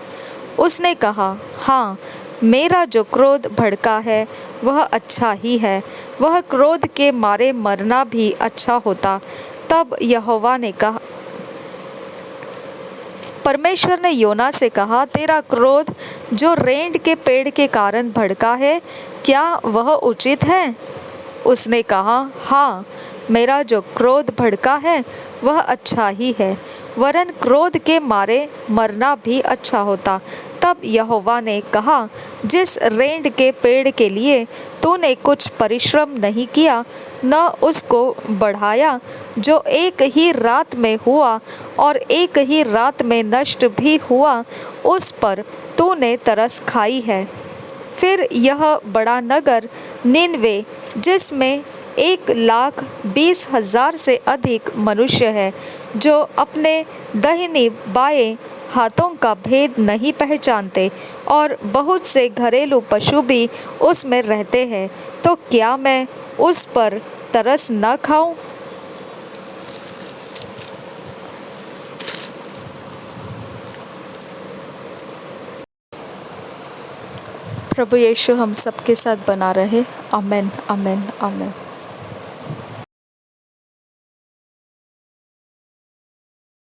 उसने कहा, हाँ, मेरा जो क्रोध भड़का है वह अच्छा ही है। वह क्रोध के मारे मरना भी अच्छा होता। तब यहोवा ने कहा, परमेश्वर ने योना से कहा, तेरा क्रोध जो रेंड के पेड़ के कारण भड़का है, क्या वह उचित है? उसने कहा, हाँ, मेरा जो क्रोध भड़का है वह अच्छा ही है, वरन क्रोध के मारे मरना भी अच्छा होता। तब यहोवा ने कहा, जिस रेंड के पेड़ के लिए तूने कुछ परिश्रम नहीं किया, न उसको बढ़ाया, जो एक ही रात में हुआ और एक ही रात में नष्ट भी हुआ, उस पर तूने तरस खाई है। फिर यह बड़ा नगर निनवे, जिसमें 1,20,000 से अधिक मनुष्य है, जो अपने दाहिनी बाएं हाथों का भेद नहीं पहचानते, और बहुत से घरेलू पशु भी उसमें रहते हैं, तो क्या मैं उस पर तरस न खाऊं? प्रभु यीशु हम सबके साथ बना रहे। आमेन, आमेन, आमेन।